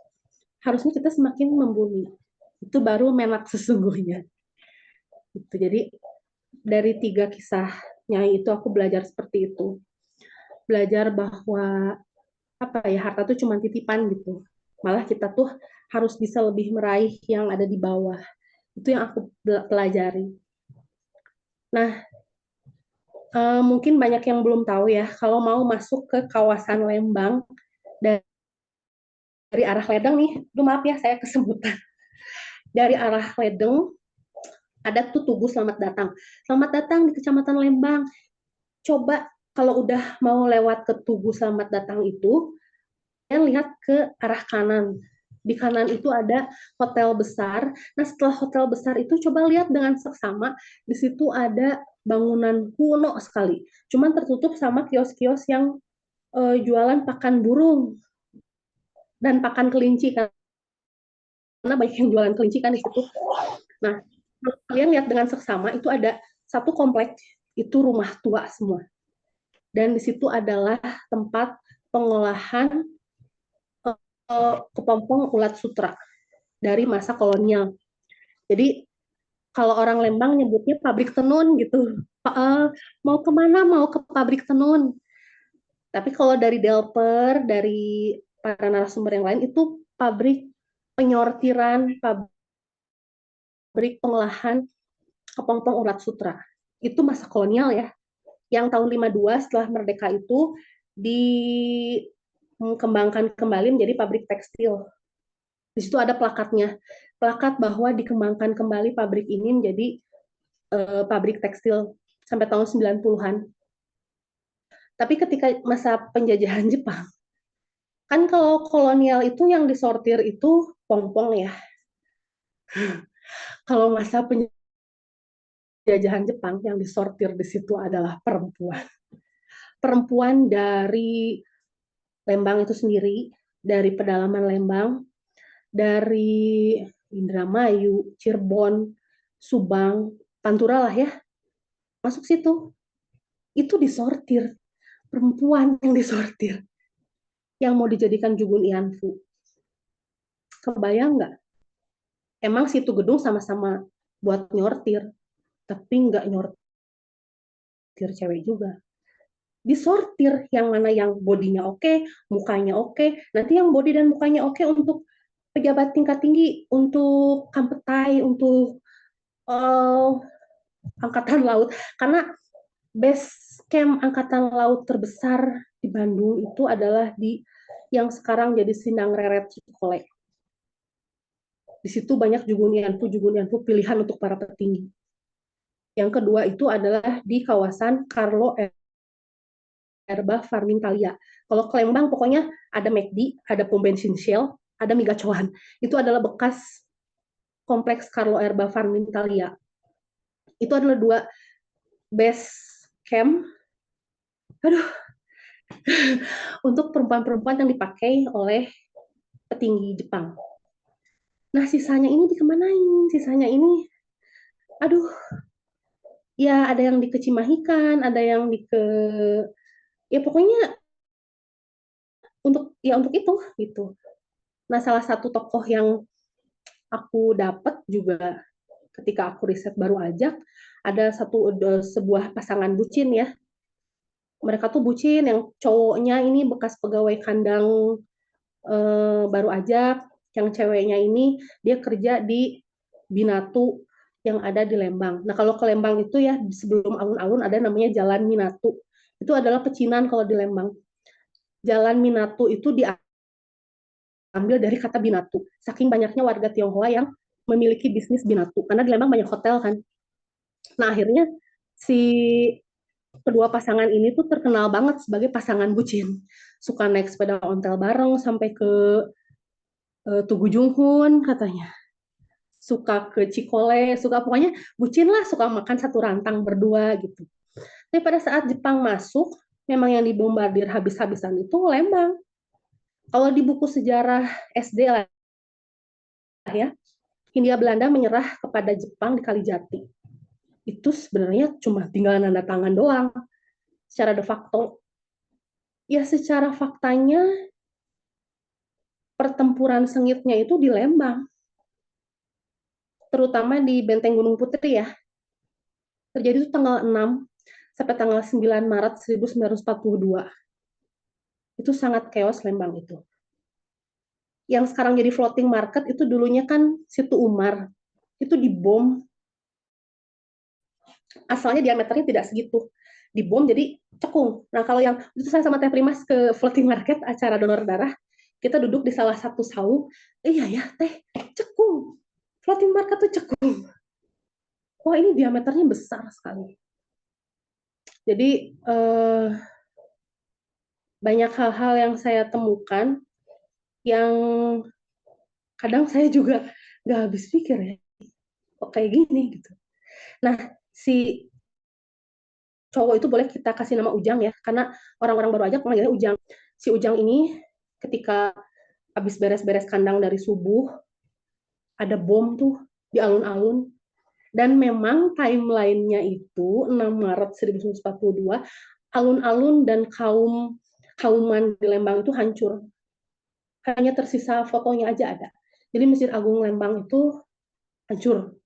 harusnya kita semakin membumi. Itu baru menak sesungguhnya. Gitu. Jadi dari tiga kisah nyai itu aku belajar seperti itu. Belajar bahwa apa ya, harta tuh cuma titipan gitu. Malah kita tuh harus bisa lebih meraih yang ada di bawah. Itu yang aku pelajari. Nah, mungkin banyak yang belum tahu ya, kalau mau masuk ke kawasan Lembang dari arah Ledeng nih, maaf ya saya kesebutan. Dari arah Ledeng ada tuh Tugu Selamat Datang. Selamat datang di Kecamatan Lembang. Coba kalau udah mau lewat ke Tugu Selamat Datang itu, kalian lihat ke arah kanan. Di kanan itu ada hotel besar. Nah, setelah hotel besar itu coba lihat dengan seksama, di situ ada bangunan kuno sekali. Cuman tertutup sama kios-kios yang jualan pakan burung dan pakan kelinci karena banyak yang jualan kelinci kan di situ. Nah, kalian lihat dengan seksama itu ada satu komplek itu rumah tua semua. Dan di situ adalah tempat pengolahan kepompong ulat sutra dari masa kolonial. Jadi kalau orang Lembang nyebutnya pabrik tenun gitu. Mau kemana? Mau ke pabrik tenun. Tapi kalau dari Delper, dari para narasumber yang lain itu pabrik penyortiran, pabrik pengolahan kepompong ulat sutra. Itu masa kolonial ya. Yang tahun 52 setelah merdeka itu dikembangkan kembali menjadi pabrik tekstil. Di situ ada plakatnya. Plakat bahwa dikembangkan kembali pabrik ini menjadi pabrik tekstil sampai tahun 90-an. Tapi ketika masa penjajahan Jepang, kan kalau kolonial itu yang disortir itu pompong ya. Kalau masa penjajahan Jepang yang disortir di situ adalah perempuan. Perempuan dari Lembang itu sendiri, dari pedalaman Lembang, dari Indramayu, Cirebon, Subang, Pantura lah ya, masuk situ. Itu disortir, perempuan yang disortir, yang mau dijadikan Jugun Ianfu. Kebayang nggak? Emang situ gedung sama-sama buat nyortir, tapi nggak nyortir cewek juga. Disortir yang mana yang bodinya oke, mukanya oke. Nanti yang body dan mukanya oke untuk pejabat tingkat tinggi, untuk kampetai, untuk uh, angkatan laut, karena base camp angkatan laut terbesar di Bandung itu adalah di yang sekarang jadi Sindang Reret Cikole. Di situ banyak jugunianpu pilihan untuk para petinggi. Yang kedua itu adalah di kawasan Carlo Erba Farmintalia. Kalau ke Lembang pokoknya ada McD, ada pom bensin Shell, ada Migacoan. Itu adalah bekas kompleks Carlo Erba Farmintalia. Itu adalah dua base camp, aduh, untuk perempuan-perempuan yang dipakai oleh petinggi Jepang. Nah, sisanya ini dikemanain? Sisanya ini, aduh, ya ada yang dikecimahikan, ada yang ya pokoknya untuk itu gitu. Nah, salah satu tokoh yang aku dapat juga ketika aku riset baru ajak, ada sebuah pasangan bucin ya. Mereka tuh bucin, yang cowoknya ini bekas pegawai kandang baru ajak, yang ceweknya ini dia kerja di Binatu yang ada di Lembang. Nah, kalau ke Lembang itu ya sebelum alun-alun ada namanya Jalan Minatu. Itu adalah pecinan kalau di Lembang. Jalan Minatu itu diambil dari kata Binatu. Saking banyaknya warga Tionghoa yang memiliki bisnis Binatu. Karena di Lembang banyak hotel kan. Nah, akhirnya si kedua pasangan ini tuh terkenal banget sebagai pasangan bucin. Suka naik sepeda ontel bareng sampai ke Tugu Junghun katanya. Suka ke Cikole, suka pokoknya bucin lah, suka makan satu rantang berdua gitu. Tapi pada saat Jepang masuk, memang yang dibombardir habis-habisan itu Lembang. Kalau di buku sejarah SD lah ya, Hindia Belanda menyerah kepada Jepang di Kalijati. Itu sebenarnya cuma tinggal nanda tangan doang. Secara de facto, ya secara faktanya pertempuran sengitnya itu di Lembang, terutama di Benteng Gunung Putri ya. Terjadi itu tanggal 6 sampai tanggal 9 Maret 1942. Itu sangat chaos Lembang itu. Yang sekarang jadi floating market itu dulunya kan Situ Umar. Itu dibom, asalnya diameternya tidak segitu. Dibom jadi cekung. Nah, kalau yang itu saya sama Teh Primas ke floating market acara donor darah, kita duduk di salah satu saung. Iya ya, Teh, cekung. Floating market tuh cekung. Wah, ini diameternya besar sekali. Jadi banyak hal-hal yang saya temukan yang kadang saya juga nggak habis pikir ya, kok kayak gini gitu. Nah, si cowok itu boleh kita kasih nama Ujang ya, karena orang-orang baru aja panggilnya Ujang. Si Ujang ini ketika habis beres-beres kandang dari subuh, ada bom tuh di alun-alun, dan memang timelinenya itu 6 Maret 1942, alun-alun dan kauman di Lembang itu hancur. Hanya tersisa fotonya aja ada. Jadi Masjid Agung Lembang itu hancur.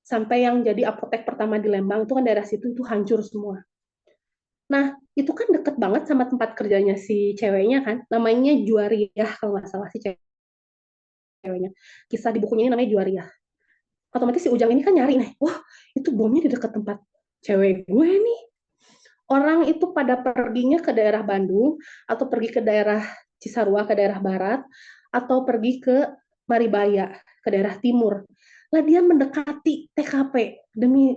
Sampai yang jadi apotek pertama di Lembang itu kan daerah situ itu hancur semua. Nah, itu kan deket banget sama tempat kerjanya si ceweknya kan. Namanya Juariah kalau nggak salah si ceweknya. Kisah di bukunya ini namanya Juariah. Otomatis si Ujang ini kan nyari nih. Wah, itu bomnya di dekat tempat cewek gue nih. Orang itu pada perginya ke daerah Bandung, atau pergi ke daerah Cisarua, ke daerah barat, atau pergi ke Maribaya, ke daerah timur. Lah dia mendekati TKP demi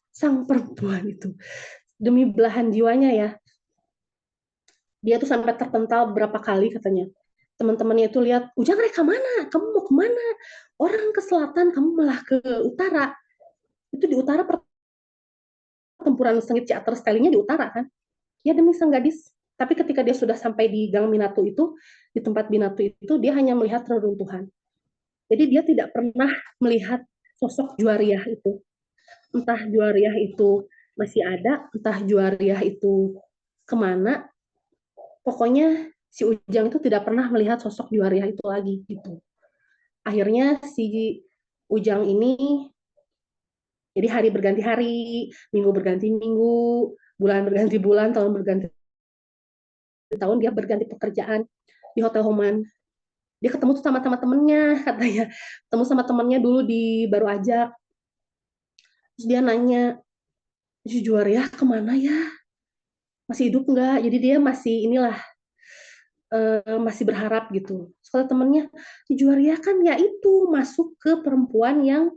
sang perempuan itu. Demi belahan jiwanya ya. Dia tuh sampai terpental berapa kali katanya. Teman-temannya itu lihat, Ujang mereka mana? Kamu mau kemana? Orang ke selatan, kamu malah ke utara. Itu di utara pertempuran sengit Ciater Stellingnya di utara kan. Ya demi sang gadis. Tapi ketika dia sudah sampai di Gang Minatu itu, di tempat Binatu itu, dia hanya melihat reruntuhan. Jadi dia tidak pernah melihat sosok Juariah itu. Entah Juariah itu masih ada, entah Juariah itu kemana, pokoknya si Ujang itu tidak pernah melihat sosok Juariah itu lagi gitu. Akhirnya si Ujang ini jadi hari berganti hari, minggu berganti minggu, bulan berganti bulan, tahun berganti tahun, dia berganti pekerjaan di Hotel Homan. Dia ketemu tuh sama temennya katanya, ketemu sama temennya dulu di baru ajak. Terus dia nanya, jujur ya kemana ya? Masih hidup nggak? Jadi dia masih inilah, masih berharap gitu. Soalnya temennya, jujur ya kan ya itu masuk ke perempuan yang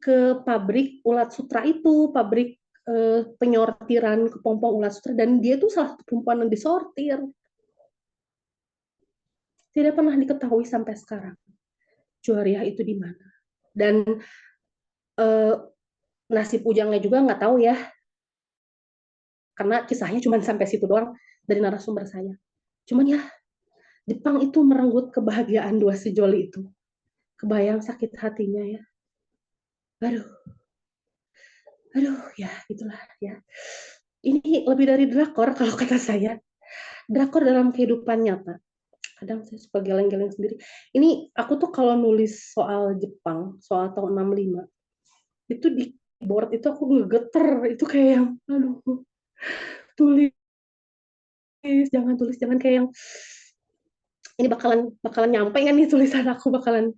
ke pabrik ulat sutra itu, pabrik penyortiran kepompong ulat sutra, dan dia tuh salah satu perempuan yang disortir. Tidak pernah diketahui sampai sekarang Juwariah itu di mana. Dan eh, nasib Ujangnya juga nggak tahu ya, karena kisahnya cuma sampai situ doang dari narasumber saya. Cuman ya, Jepang itu merenggut kebahagiaan dua sejoli itu. Kebayang sakit hatinya ya. Aduh, aduh ya itulah ya. Ini lebih dari drakor kalau kata saya. Drakor dalam kehidupan nyata. Kadang saya suka geleng-geleng sendiri. Ini aku tuh kalau nulis soal Jepang, soal tahun 65, itu di board itu aku geter. Itu kayak yang, aduh, tulis, jangan tulis, jangan kayak yang, ini bakalan bakalan nyampe kan nih tulisan aku bakalan.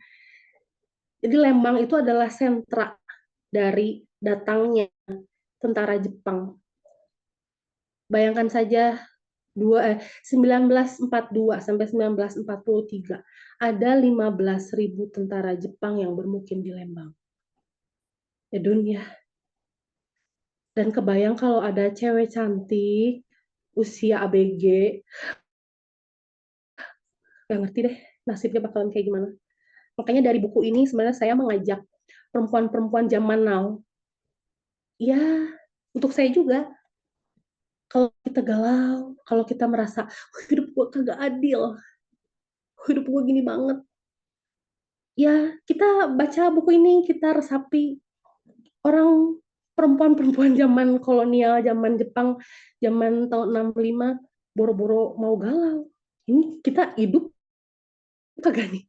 Jadi Lembang itu adalah sentra dari datangnya tentara Jepang. Bayangkan saja 1942 sampai 1943 ada 15.000 tentara Jepang yang bermukim di Lembang. Ya dunia. Dan kebayang kalau ada cewek cantik usia ABG, gak ngerti deh nasibnya bakalan kayak gimana. Makanya dari buku ini sebenarnya saya mengajak perempuan-perempuan zaman now, ya untuk saya juga, kalau kita galau, kalau kita merasa hidup gue kagak adil, hidup gue gini banget, ya kita baca buku ini, kita resapi orang perempuan-perempuan zaman kolonial, zaman Jepang, zaman tahun 65, boro-boro mau galau. Ini kita hidup kagak nih?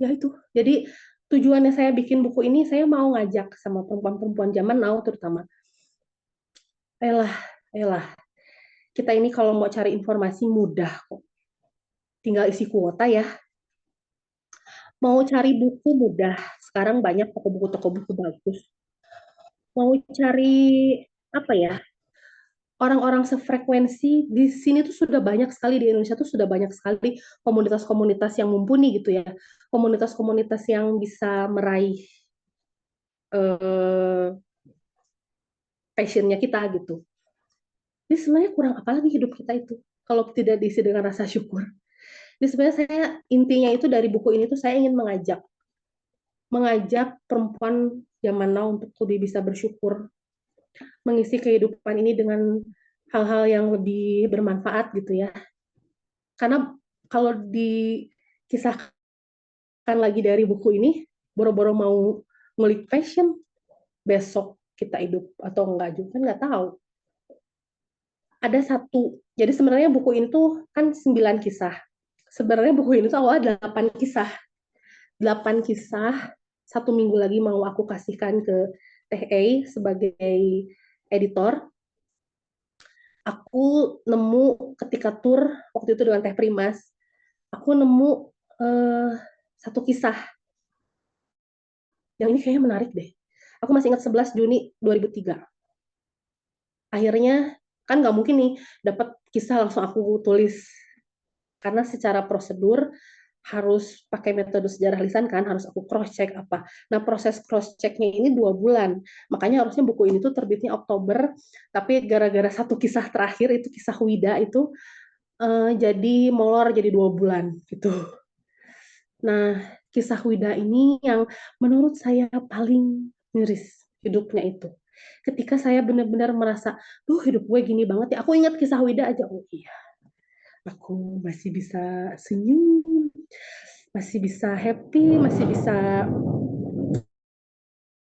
Ya itu. Jadi tujuannya saya bikin buku ini, saya mau ngajak sama perempuan-perempuan zaman now terutama. Ayolah, ayolah. Kita ini kalau mau cari informasi mudah kok. Tinggal isi kuota ya. Mau cari buku mudah. Sekarang banyak toko buku bagus. Mau cari apa ya? Orang-orang sefrekuensi di sini tuh sudah banyak sekali, di Indonesia tuh sudah banyak sekali komunitas-komunitas yang mumpuni gitu ya, komunitas-komunitas yang bisa meraih eh, passionnya kita gitu. Jadi sebenarnya kurang apa lagi hidup kita itu kalau tidak diisi dengan rasa syukur. Jadi sebenarnya saya intinya itu dari buku ini tuh saya ingin mengajak mengajak perempuan zaman now untuk lebih bisa bersyukur, mengisi kehidupan ini dengan hal-hal yang lebih bermanfaat gitu ya. Karena kalau dikisahkan lagi dari buku ini, boro-boro mau ngulik fashion, besok kita hidup atau enggak juga kan nggak tahu. Ada satu, jadi sebenarnya buku ini tuh kan 9 kisah. Sebenarnya buku ini tuh awalnya 8 kisah. 8 kisah, 1 minggu lagi mau aku kasihkan ke Teh A sebagai editor. Aku nemu ketika tur waktu itu dengan Teh Primas, aku nemu eh, satu kisah yang ini kayaknya menarik deh. Aku masih ingat 11 Juni 2003. Akhirnya kan nggak mungkin nih dapat kisah langsung aku tulis, karena secara prosedur harus pakai metode sejarah lisan kan, harus aku cross check apa. Nah proses cross checknya ini 2 bulan, makanya harusnya buku ini tuh terbitnya Oktober, tapi gara-gara satu kisah terakhir itu kisah Wida itu jadi molor jadi 2 bulan gitu. Nah kisah Wida ini yang menurut saya paling miris hidupnya itu. Ketika saya benar-benar merasa, duh hidup gue gini banget ya, aku ingat kisah Wida aja, oh iya, aku masih bisa senyum, masih bisa happy, masih bisa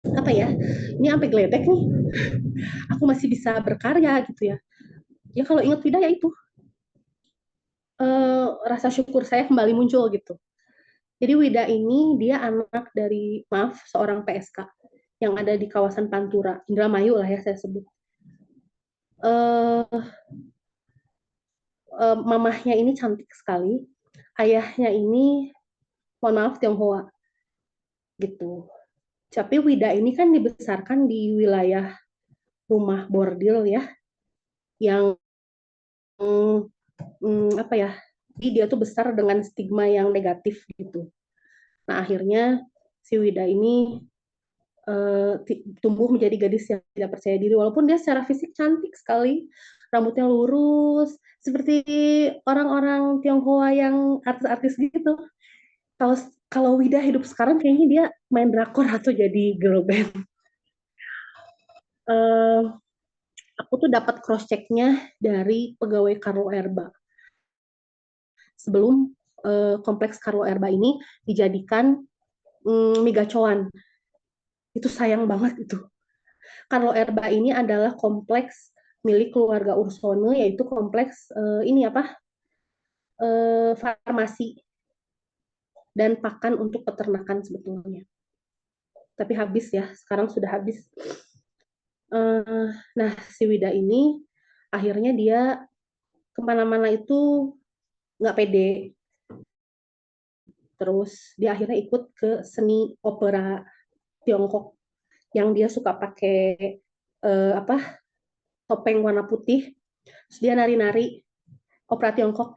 apa ya? Ini sampai geledek nih. Aku masih bisa berkarya gitu ya. Ya kalau ingat Vida ya itu rasa syukur saya kembali muncul gitu. Jadi Wida ini dia anak dari maaf seorang PSK yang ada di kawasan Pantura, Indramayu lah ya saya sebut. Uh, Mamahnya ini cantik sekali, ayahnya ini mohon maaf Tionghoa gitu. Tapi Wida ini kan dibesarkan di wilayah rumah bordil ya, yang apa ya, dia tuh besar dengan stigma yang negatif gitu. Nah akhirnya si Wida ini tumbuh menjadi gadis yang tidak percaya diri, walaupun dia secara fisik cantik sekali, rambutnya lurus, seperti orang-orang Tionghoa yang artis-artis gitu. Kalau kalau Wida hidup sekarang kayaknya dia main drakor atau jadi girl band. Uh, aku tuh dapat cross checknya dari pegawai Carlo Erba. Sebelum kompleks Carlo Erba ini dijadikan migacoan, itu sayang banget itu. Carlo Erba ini adalah kompleks milik keluarga Ursono, yaitu kompleks ini apa, farmasi dan pakan untuk peternakan sebetulnya. Tapi habis ya, sekarang sudah habis. Nah, si Wida ini akhirnya dia kemana-mana itu nggak pede. Terus dia akhirnya ikut ke seni opera Tiongkok yang dia suka pakai apa, topeng warna putih. Terus dia nari-nari opera Tiongkok.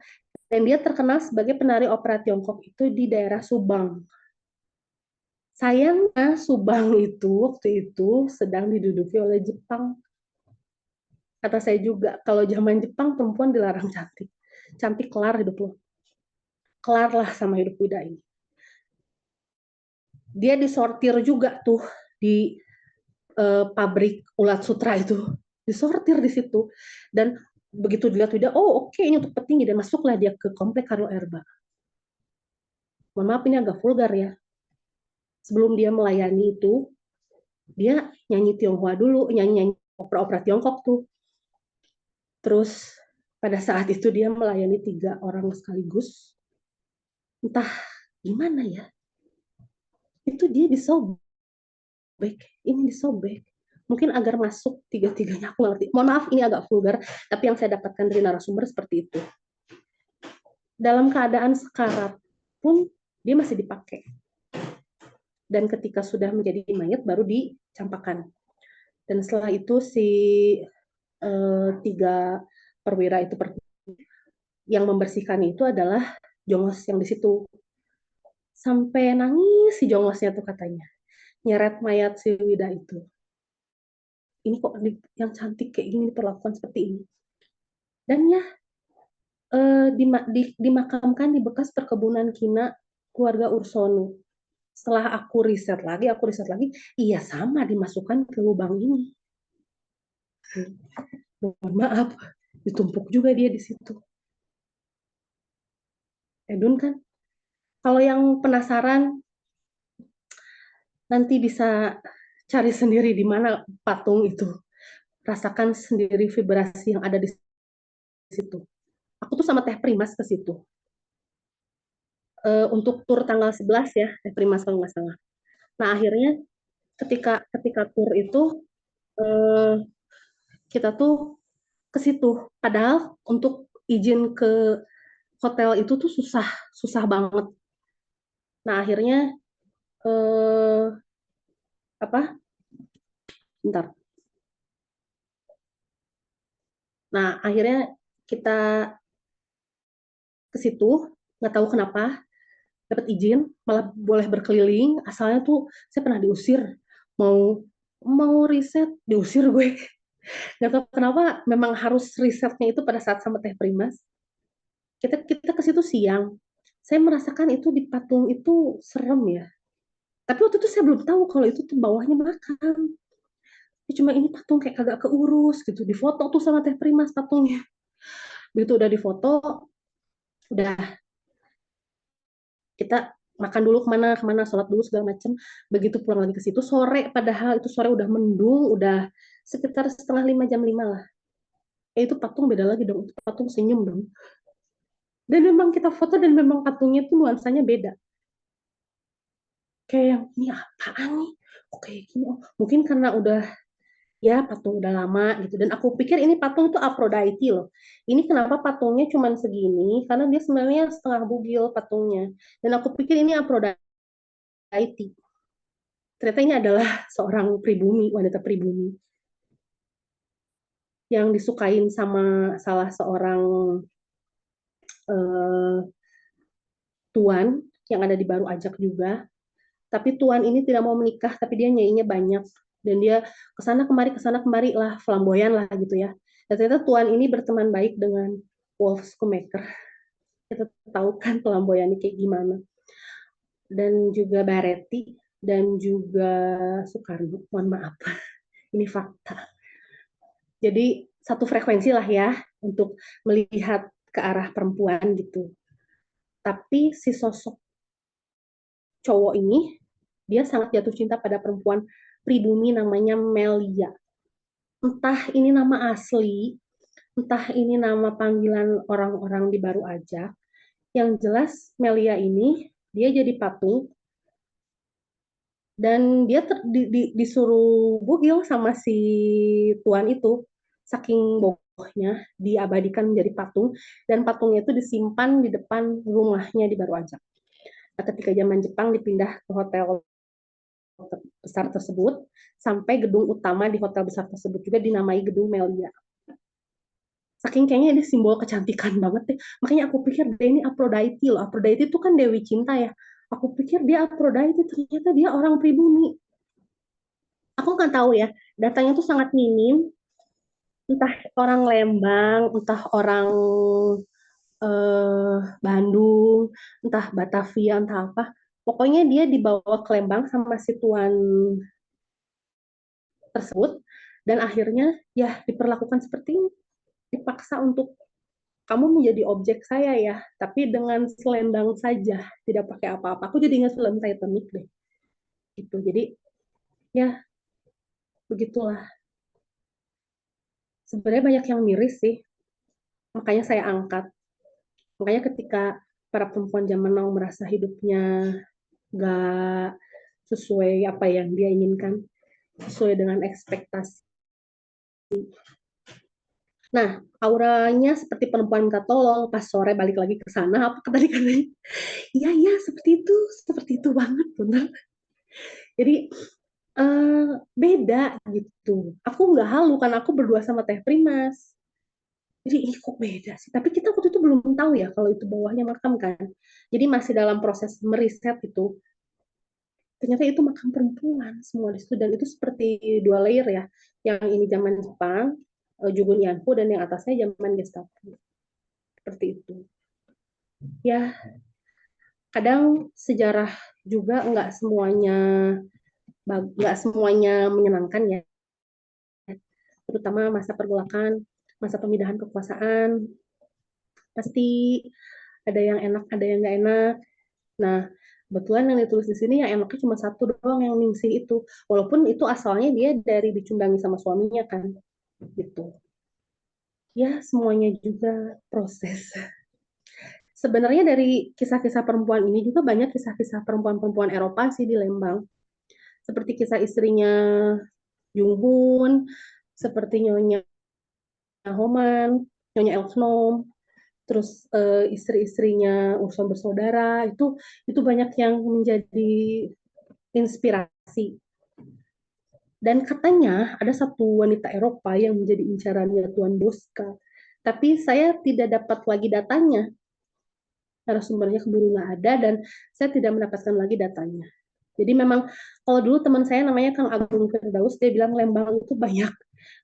Dan dia terkenal sebagai penari opera Tiongkok itu di daerah Subang. Sayangnya Subang itu waktu itu sedang diduduki oleh Jepang. Kata saya juga, kalau zaman Jepang perempuan dilarang cantik. Cantik kelar hidup lo. Kelar lah sama hidup Wida ini. Dia disortir juga tuh di pabrik ulat sutra itu. Disortir di situ. Dan begitu dilihat Wida, oh oke, ini untuk petinggi. Dan masuklah dia ke komplek Carlo Erba. Mohon maaf ini agak vulgar ya. Sebelum dia melayani itu, dia nyanyi Tionghoa dulu, nyanyi opera-opera Tiongkok tuh. Terus pada saat itu dia melayani 3 orang sekaligus. Entah gimana ya, itu dia disobek, ini disobek. Mungkin agar masuk tiga-tiganya, aku ngerti. Mohon maaf, ini agak vulgar, tapi yang saya dapatkan dari narasumber seperti itu. Dalam keadaan sekarat pun dia masih dipakai. Dan ketika sudah menjadi mayat baru dicampakkan. Dan setelah itu si 3 perwira itu yang membersihkan itu adalah Jongos yang di situ. Sampai nangis si Jongosnya tuh katanya. Nyeret mayat si Wida itu. Ini kok yang cantik kayak gini diperlakukan seperti ini. Dan ya dimakamkan di bekas perkebunan kina keluarga Ursono. Setelah aku riset lagi, iya sama dimasukkan ke lubang ini. Mohon maaf, ditumpuk juga dia di situ. Edun kan, kalau yang penasaran nanti bisa cari sendiri di mana patung itu. Rasakan sendiri vibrasi yang ada di situ. Aku tuh sama Teh Primas ke situ. Untuk tur tanggal 11 ya, Teh Primas kalau nggak salah. Nah, akhirnya ketika tur itu uh, kita tuh ke situ. Padahal untuk izin ke hotel itu tuh susah, susah banget. Nah, akhirnya apa? Bentar. Nah, akhirnya kita ke situ, nggak tahu kenapa dapat izin, malah boleh berkeliling. Asalnya tuh saya pernah diusir, mau mau riset diusir gue. Nggak tahu kenapa memang harus risetnya itu pada saat sama Teh Primas. Kita ke situ siang. Saya merasakan itu di patung itu serem ya. Tapi waktu itu saya belum tahu kalau itu tuh bawahnya makam. Ya, cuma ini patung kayak kagak keurus gitu. Difoto tuh sama Teh Primas patungnya. Begitu udah difoto, udah kita makan dulu kemana sholat dulu segala macam. Begitu pulang lagi ke situ sore, padahal itu sore udah mendung, udah sekitar setengah 5 jam 5 lah. Itu patung beda lagi dong, itu patung senyum dong. Dan memang kita foto dan memang patungnya tuh nuansanya beda. Kayak yang ini apaan nih? Kok kayak gini? Oh, mungkin karena udah ya patung udah lama gitu. Dan aku pikir ini patung itu Aphrodite loh. Ini kenapa patungnya cuma segini? Karena dia sebenarnya setengah bugil patungnya. Dan aku pikir ini Aphrodite. ternyata ini adalah seorang pribumi, wanita pribumi yang disukain sama salah seorang uh, tuan yang ada di Baru Ajak juga. Tapi tuan ini tidak mau menikah, tapi dia nyainya banyak. Dan dia kesana kemari lah, flamboyan lah gitu ya. Dan ternyata tuan ini berteman baik dengan Wolf Skumaker. Kita tahu kan flamboyannya kayak gimana. Dan juga Baretti, dan juga Soekarno. Mohon maaf, ini fakta. Jadi satu frekuensi lah ya untuk melihat ke arah perempuan gitu. Tapi si sosok cowok ini dia sangat jatuh cinta pada perempuan pribumi namanya Melia. Entah ini nama asli, entah ini nama panggilan orang-orang di Baru Aja. Yang jelas Melia ini dia jadi patung dan dia disuruh bugil sama si tuan itu, saking bohnya diabadikan menjadi patung, dan patungnya itu disimpan di depan rumahnya di Baru Aja. Nah, ketika zaman Jepang dipindah ke hotel besar tersebut, sampai gedung utama di hotel besar tersebut juga dinamai gedung Melia. Saking kayaknya ini simbol kecantikan banget deh. Makanya aku pikir dia ini Aphrodite loh. Aphrodite itu kan Dewi Cinta ya. Aku pikir dia Aphrodite, ternyata dia orang pribumi. Aku nggak tahu ya, datanya tuh sangat minim. Entah orang Lembang, entah orang Bandung, entah Batavia, entah apa. Pokoknya dia dibawa ke Lembang sama si tuan tersebut, dan akhirnya ya diperlakukan seperti ini. Dipaksa untuk kamu menjadi objek saya ya, tapi dengan selendang saja, tidak pakai apa-apa. Aku jadi ingat film Titanic deh. Gitu. Jadi ya begitulah. Sebenarnya banyak yang miris sih, makanya saya angkat. Makanya ketika para perempuan zaman now merasa hidupnya gak sesuai apa yang dia inginkan, sesuai dengan ekspektasi. Nah, auranya seperti perempuan minta tolong, pas sore balik lagi ke sana, apa tadi katanya? Iya, iya, seperti itu banget, benar. Jadi beda gitu. Aku nggak halu karena aku berdua sama Teh Primas. Jadi kok beda sih. Tapi kita waktu itu belum tahu ya kalau itu bawahnya makam kan. Jadi masih dalam proses meriset itu. Ternyata itu makam perempuan semua di situ, dan itu seperti dua layer ya. Yang ini zaman Jepang, Jugun Yanfu, dan yang atasnya zaman Gestapo. Seperti itu. Ya, kadang sejarah juga nggak semuanya menyenangkan ya, terutama masa pergolakan, masa pemindahan kekuasaan, pasti ada yang enak, ada yang nggak enak. Nah, kebetulan yang ditulis di sini yang enaknya cuma satu doang, yang Ningsih itu. Walaupun itu asalnya dia dari dicundangi sama suaminya kan, gitu. Ya, semuanya juga proses. Sebenarnya dari kisah-kisah perempuan ini juga banyak kisah-kisah perempuan-perempuan Eropa sih di Lembang. Seperti kisah istrinya Jung Hun, seperti Nyonya Homan, Nyonya Elfnom, terus istri-istrinya Urson bersaudara, itu banyak yang menjadi inspirasi. Dan katanya ada satu wanita Eropa yang menjadi incarannya Tuan Boska. Tapi saya tidak dapat lagi datanya. Narasumbernya keburu nggak ada, dan saya tidak mendapatkan lagi datanya. Jadi memang kalau dulu teman saya namanya Kang Agung Firdaus, dia bilang Lembang itu banyak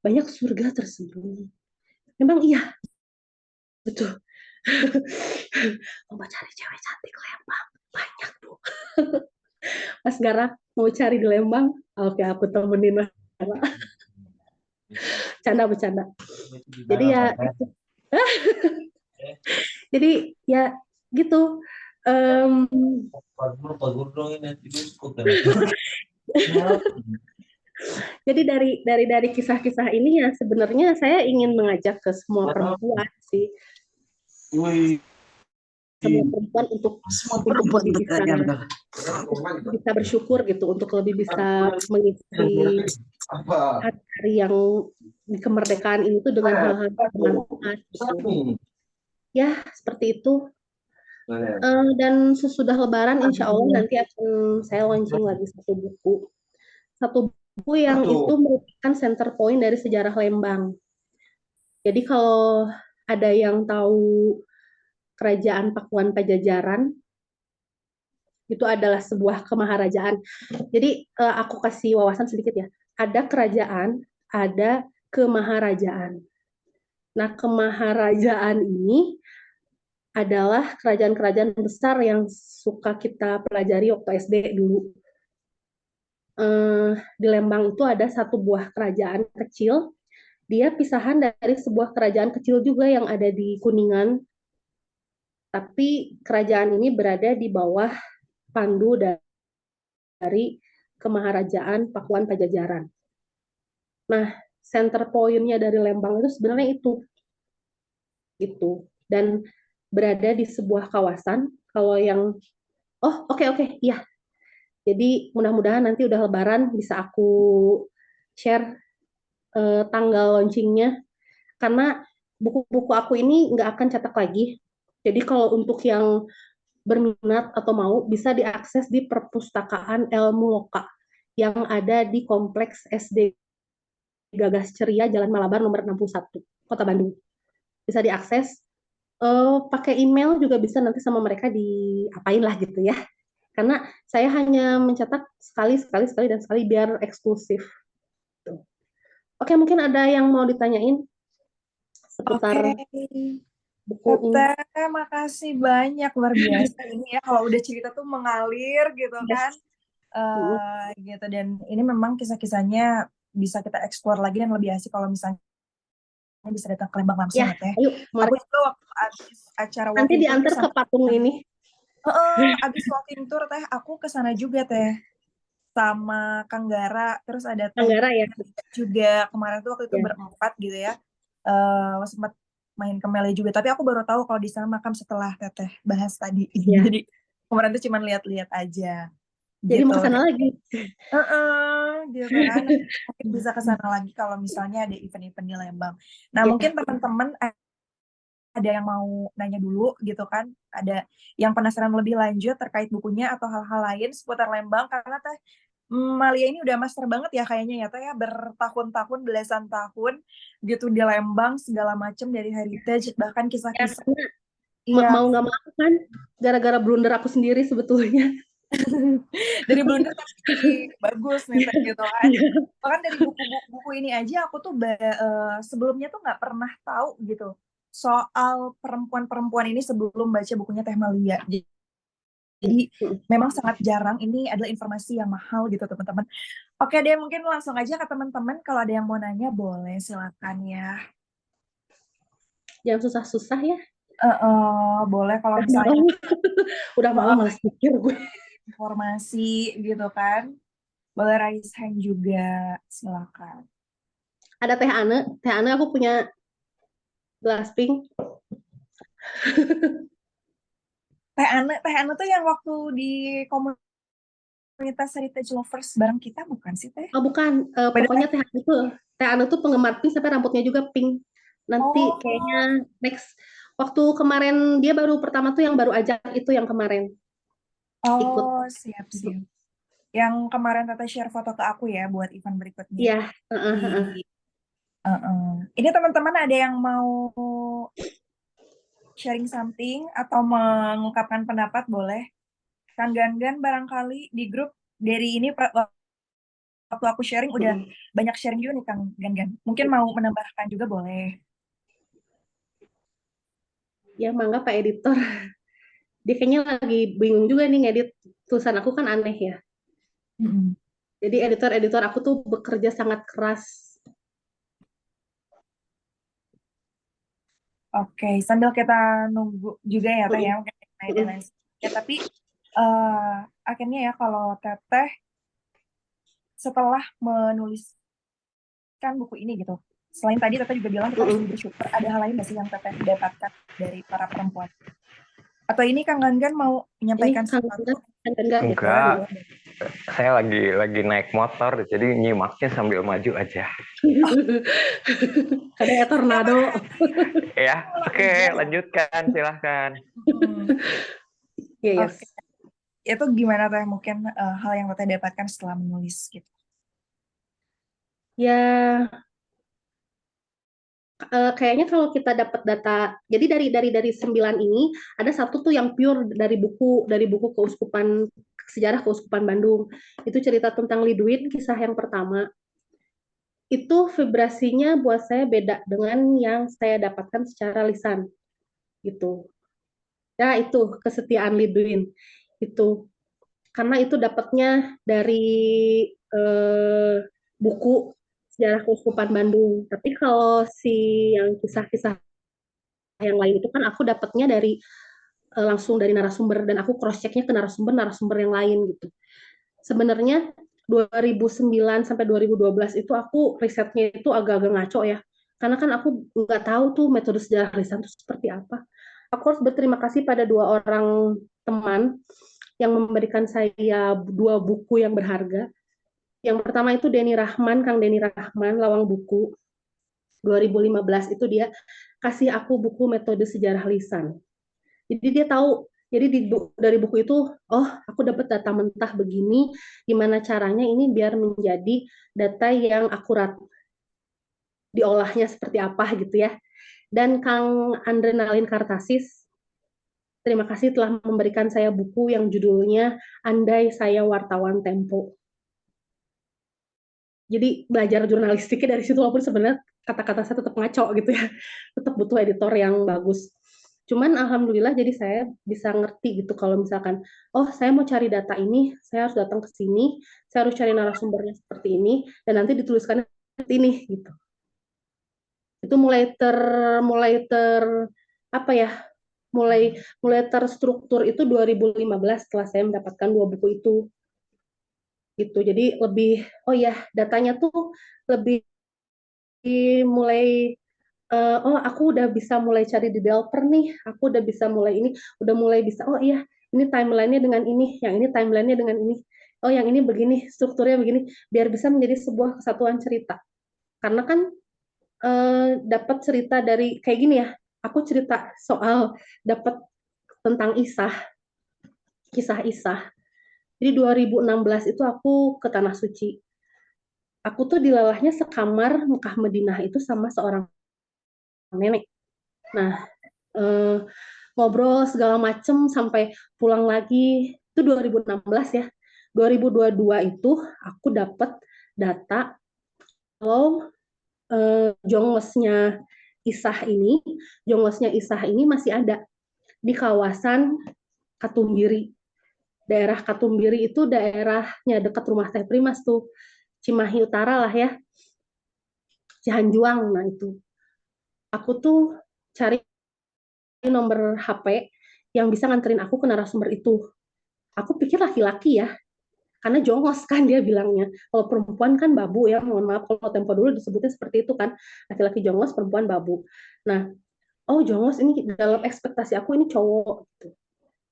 banyak surga tersembunyi. Memang iya, betul. Mau cari cewek cantik Lembang banyak tuh. Mas Gara mau cari di Lembang, oke aku temenin Mas Gara. Canda bercanda. Jadi ya, jadi ya gitu. Um, jadi dari kisah-kisah ini ya sebenarnya saya ingin mengajak ke semua perempuan sih, semua perempuan untuk lebih bisa bersyukur gitu, untuk lebih bisa mengisi hari yang di kemerdekaan ini tuh dengan hal-hal bermanfaat gitu. Ya seperti itu. Dan sesudah Lebaran insya Allah nanti akan saya launching lagi satu buku satu buku yang itu merupakan center point dari sejarah Lembang. Jadi kalau ada yang tahu Kerajaan Pakuan Pajajaran, itu adalah sebuah kemaharajaan. Jadi aku kasih wawasan sedikit ya. Ada kerajaan, ada kemaharajaan. Nah, kemaharajaan ini adalah kerajaan-kerajaan besar yang suka kita pelajari waktu SD dulu. Di Lembang itu ada satu buah kerajaan kecil. Dia pisahan dari sebuah kerajaan kecil juga yang ada di Kuningan. Tapi kerajaan ini berada di bawah pandu dari Kemaharajaan Pakuan Pajajaran. Nah, center point-nya dari Lembang itu sebenarnya itu dan berada di sebuah kawasan. Kalau yang oke, iya. Jadi mudah-mudahan nanti udah Lebaran bisa aku share tanggal launchingnya, karena buku-buku aku ini nggak akan cetak lagi. Jadi kalau untuk yang berminat atau mau bisa diakses di Perpustakaan Ilmu Loka yang ada di Kompleks SD Gagas Ceria Jalan Malabar nomor 61 Kota Bandung. Bisa diakses pakai email juga bisa, nanti sama mereka diapain lah gitu ya. Karena saya hanya mencetak sekali dan sekali biar eksklusif. Oke, mungkin ada yang mau ditanyain seputar buku ini. Teteh, makasih banyak, luar biasa ini ya. Kalau udah cerita tuh mengalir gitu kan. Yes. Gitu, dan ini memang kisah-kisahnya bisa kita eksplor lagi dan lebih asik kalau misalnya bisa datang ke Lembang langsung Ya, ya Teh. ayo Aku mari. juga waktu habis acara Nanti walking tour diantar ke patung ini. abis walking tour Teh, aku kesana juga Teh sama Kang Gara, terus ada Teh Anggara ya. juga kemarin tuh waktu itu Ya. berempat gitu ya. Sempat main ke Mele juga, tapi aku baru tahu kalau di sana makam setelah Teteh bahas tadi. Ya. Jadi kemarin tuh cuma lihat-lihat aja Jadi gitu. mau ke sana lagi. Gitu kan. Mungkin bisa ke sana lagi kalau misalnya ada event-event di Lembang. Nah, Ya. mungkin teman-teman ada yang mau nanya dulu gitu kan, ada yang penasaran lebih lanjut terkait bukunya atau hal-hal lain seputar Lembang, karena Teh Malia ini udah master banget ya kayaknya ya Teh ya, bertahun-tahun, belasan tahun gitu di Lembang, segala macam dari heritage, bahkan Ya, kisah-kisah. karena Iya, mau nggak mau kan, gara-gara blunder aku sendiri sebetulnya. dari blunder tapi jadi bagus nih Teh gitu kan. Iya. Bahkan dari buku ini aja aku tuh sebelumnya tuh nggak pernah tahu gitu soal perempuan-perempuan ini sebelum baca bukunya Teh Malia. Jadi memang sangat jarang, ini adalah informasi yang mahal gitu teman-teman. Oke deh, mungkin langsung aja ke teman-teman, kalau ada yang mau nanya boleh silakan ya. Jangan susah-susah ya. Boleh kalau Udah misalnya malam. Udah malam uh, malas pikir gue. informasi gitu kan, boleh raise hand juga, silakan. Ada Teh Ane. Teh Ane aku punya gelas pink. Teh Ane tuh yang waktu di komunitas Heritage Lovers bareng kita bukan sih Teh? Oh bukan, Beda pokoknya Teh? Teh Anu tuh penggemar Pink sampai rambutnya juga pink. Nanti kayaknya Oh, next, waktu kemarin dia baru pertama tuh yang baru ajak itu yang kemarin ikut. siap-siap. Yang kemarin Tete share foto ke aku ya buat event berikutnya. Iya, Di, Ini teman-teman ada yang mau sharing something atau mengungkapkan pendapat boleh. Kang Gan barangkali di grup dari ini waktu aku sharing udah banyak sharing juga nih Kang Gan. Mungkin mau menambahkan juga boleh. Ya mangga Pak Editor. Dia kayaknya lagi bingung juga nih ngedit tulisan aku kan aneh ya. Mm-mm. Jadi editor-editor aku tuh bekerja sangat keras. Oke, sambil kita nunggu juga ya Teh ya, Mm-mm. mungkin dan Mm-mm. lain sebagainya. Tapi eh akhirnya ya kalau Teteh setelah menuliskan buku ini gitu, selain tadi Teteh juga bilang kita harus Mm-mm. lebih bersyukur, ada hal lain nggak sih yang Teteh dapatkan dari para perempuan? Atau ini Kang Gan mau Ini menyampaikan Kang sesuatu? Enggak ya. Boleh, Enggak, boleh. saya lagi naik motor, jadi nyimaknya sambil maju aja. Ada ya tornado. Ya, oke, lanjutkan, silahkan. Iya, yes. Oke. Itu gimana Teh mungkin hal yang Teteh dapatkan setelah menulis gitu? Ya, kayaknya kalau kita dapat data, jadi dari 9 ini ada satu tuh yang pure dari buku Keuskupan Sejarah Keuskupan Bandung. Itu cerita tentang Lidwin, kisah yang pertama. Itu vibrasinya buat saya beda dengan yang saya dapatkan secara lisan gitu. Ya itu kesetiaan Lidwin itu karena itu dapatnya dari buku Sejarah Keuskupan Bandung. Tapi kalau si yang kisah-kisah yang lain itu kan aku dapatnya dari langsung dari narasumber dan aku cross checknya ke narasumber yang lain gitu. Sebenarnya 2009 sampai 2012 itu aku risetnya itu agak-agak ngaco ya. Karena kan aku nggak tahu tuh metode sejarah lisan itu seperti apa. Aku harus berterima kasih pada dua orang teman yang memberikan saya dua buku yang berharga. Yang pertama itu Kang Denny Rahman, Lawang Buku. 2015 itu dia kasih aku buku metode sejarah lisan. Jadi dia tahu, jadi dari buku itu, oh aku dapat data mentah begini, gimana caranya ini biar menjadi data yang akurat, diolahnya seperti apa gitu ya. Dan Kang Andrenalin Kartasis, terima kasih telah memberikan saya buku yang judulnya Andai Saya Wartawan Tempo. Jadi belajar jurnalistiknya dari situ walaupun sebenarnya kata-kata saya tetap ngaco gitu ya, tetap butuh editor yang bagus. Cuman alhamdulillah jadi saya bisa ngerti gitu kalau misalkan, oh saya mau cari data ini, saya harus datang ke sini, saya harus cari narasumbernya seperti ini, dan nanti dituliskan seperti ini gitu. Itu mulai ter apa ya, mulai mulai terstruktur itu 2015 setelah saya mendapatkan dua buku itu gitu. Jadi lebih, oh ya datanya tuh lebih mulai oh aku udah bisa mulai cari developer nih, aku udah bisa mulai ini, udah mulai bisa, oh iya ini timelinenya dengan ini, yang ini timelinenya dengan ini, oh yang ini begini, strukturnya begini, biar bisa menjadi sebuah kesatuan cerita. Karena kan dapat cerita dari kayak gini ya, aku cerita soal dapat tentang kisah Isah. Jadi 2016 itu aku ke Tanah Suci. Aku tuh dilalahnya sekamar Mekah Madinah itu sama seorang nenek. Nah, eh, ngobrol segala macem sampai pulang lagi itu 2016 ya. 2022 itu aku dapat data kalau jonglosnya Isah ini masih ada di kawasan Katumbiri. Daerah Katumbiri itu daerahnya dekat rumah Teh Primas tuh, Cimahi Utara lah ya, Cihanjuang. Nah itu aku tuh cari nomor HP yang bisa nganterin aku ke narasumber itu. Aku pikir laki-laki ya, karena jongos kan dia bilangnya. Kalau perempuan kan babu ya, mohon maaf kalau tempo dulu disebutnya seperti itu kan, laki-laki jongos, perempuan babu. Nah, oh jongos ini dalam ekspektasi aku ini cowok. Gitu.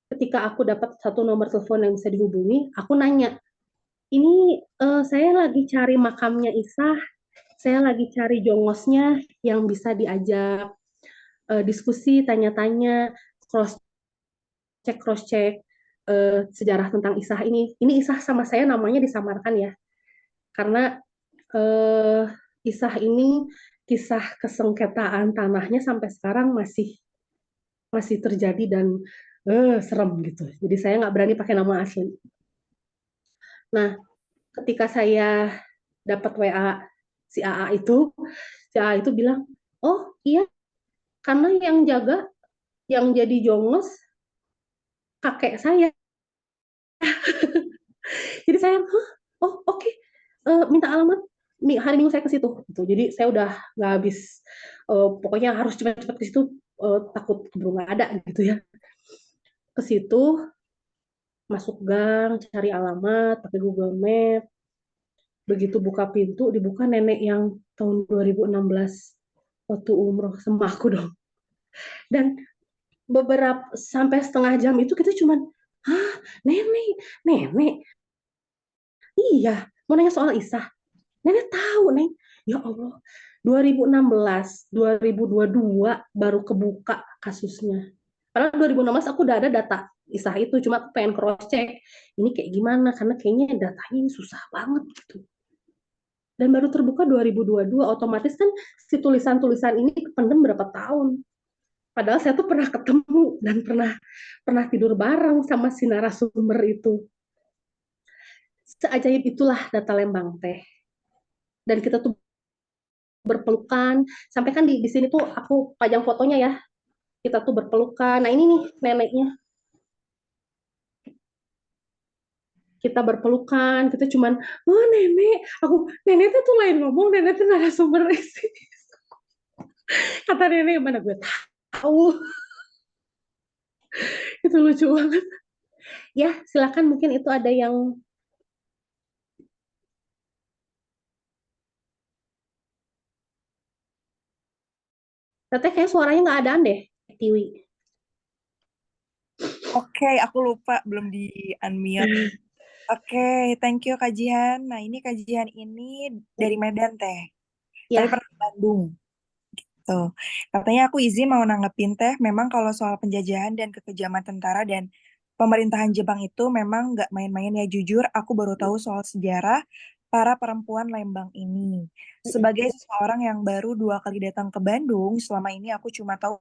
Ketika aku dapat satu nomor telepon yang bisa dihubungi, aku nanya, ini saya lagi cari makamnya Isah, saya lagi cari jongosnya yang bisa diajak diskusi, tanya-tanya, cross check sejarah tentang Isah ini. Ini Isah sama saya namanya disamarkan ya, karena uh, Isah ini kisah kesengketaan tanahnya sampai sekarang masih masih terjadi dan serem gitu. Jadi saya nggak berani pakai nama asli. Nah, ketika saya dapat WA si AA itu, si AA itu bilang, oh iya, karena yang jaga, yang jadi jongos kakek saya. Jadi saya, oh oke, okay. Minta alamat hari Minggu saya ke situ. Gitu. Jadi saya udah nggak habis, pokoknya harus cepat-cepat ke situ, takut keburu nggak ada gitu ya. Ke situ, masuk gang, cari alamat, pakai Google Map. Begitu buka pintu, dibuka nenek yang tahun 2016 waktu umroh sama aku dong. Dan beberapa sampai setengah jam itu kita cuman, hah, nenek, nenek, iya, mau nanya soal Isah. Nenek tahu, Neng. Ya Allah, 2016, 2022 baru kebuka kasusnya. Karena 2016 aku udah ada data Isah itu, cuma pengen cross check ini kayak gimana karena kayaknya datanya ini susah banget gitu. dan baru terbuka 2022, otomatis kan si tulisan-tulisan ini kependem berapa tahun. Padahal saya tuh pernah ketemu dan pernah tidur bareng sama si narasumber itu. Seajaib itulah data Lembang teh. Dan kita tuh berpelukan, sampai kan di sini tuh aku pajang fotonya ya. Kita tuh berpelukan. Nah, ini nih neneknya. Kita berpelukan, kita cuman, oh nenek, nenek tuh lain ngomong, nenek tuh narasumber isi. Kata nenek, mana gue tahu. Itu lucu banget. Ya, silakan mungkin itu ada yang Teteh kayak suaranya nggak adaan deh, Tiwi. Oke, aku lupa belum di unmute. Oke, thank you kajian. Nah, ini kajian ini dari Medan, Teh. Tapi Ya, pernah di Bandung. Tuh. Katanya aku izin mau nanggepin Teh, memang kalau soal penjajahan dan kekejaman tentara dan pemerintahan Jepang itu memang nggak main-main ya. Jujur, aku baru tahu soal sejarah para perempuan Lembang ini. Sebagai seseorang yang baru 2 kali datang ke Bandung, selama ini aku cuma tahu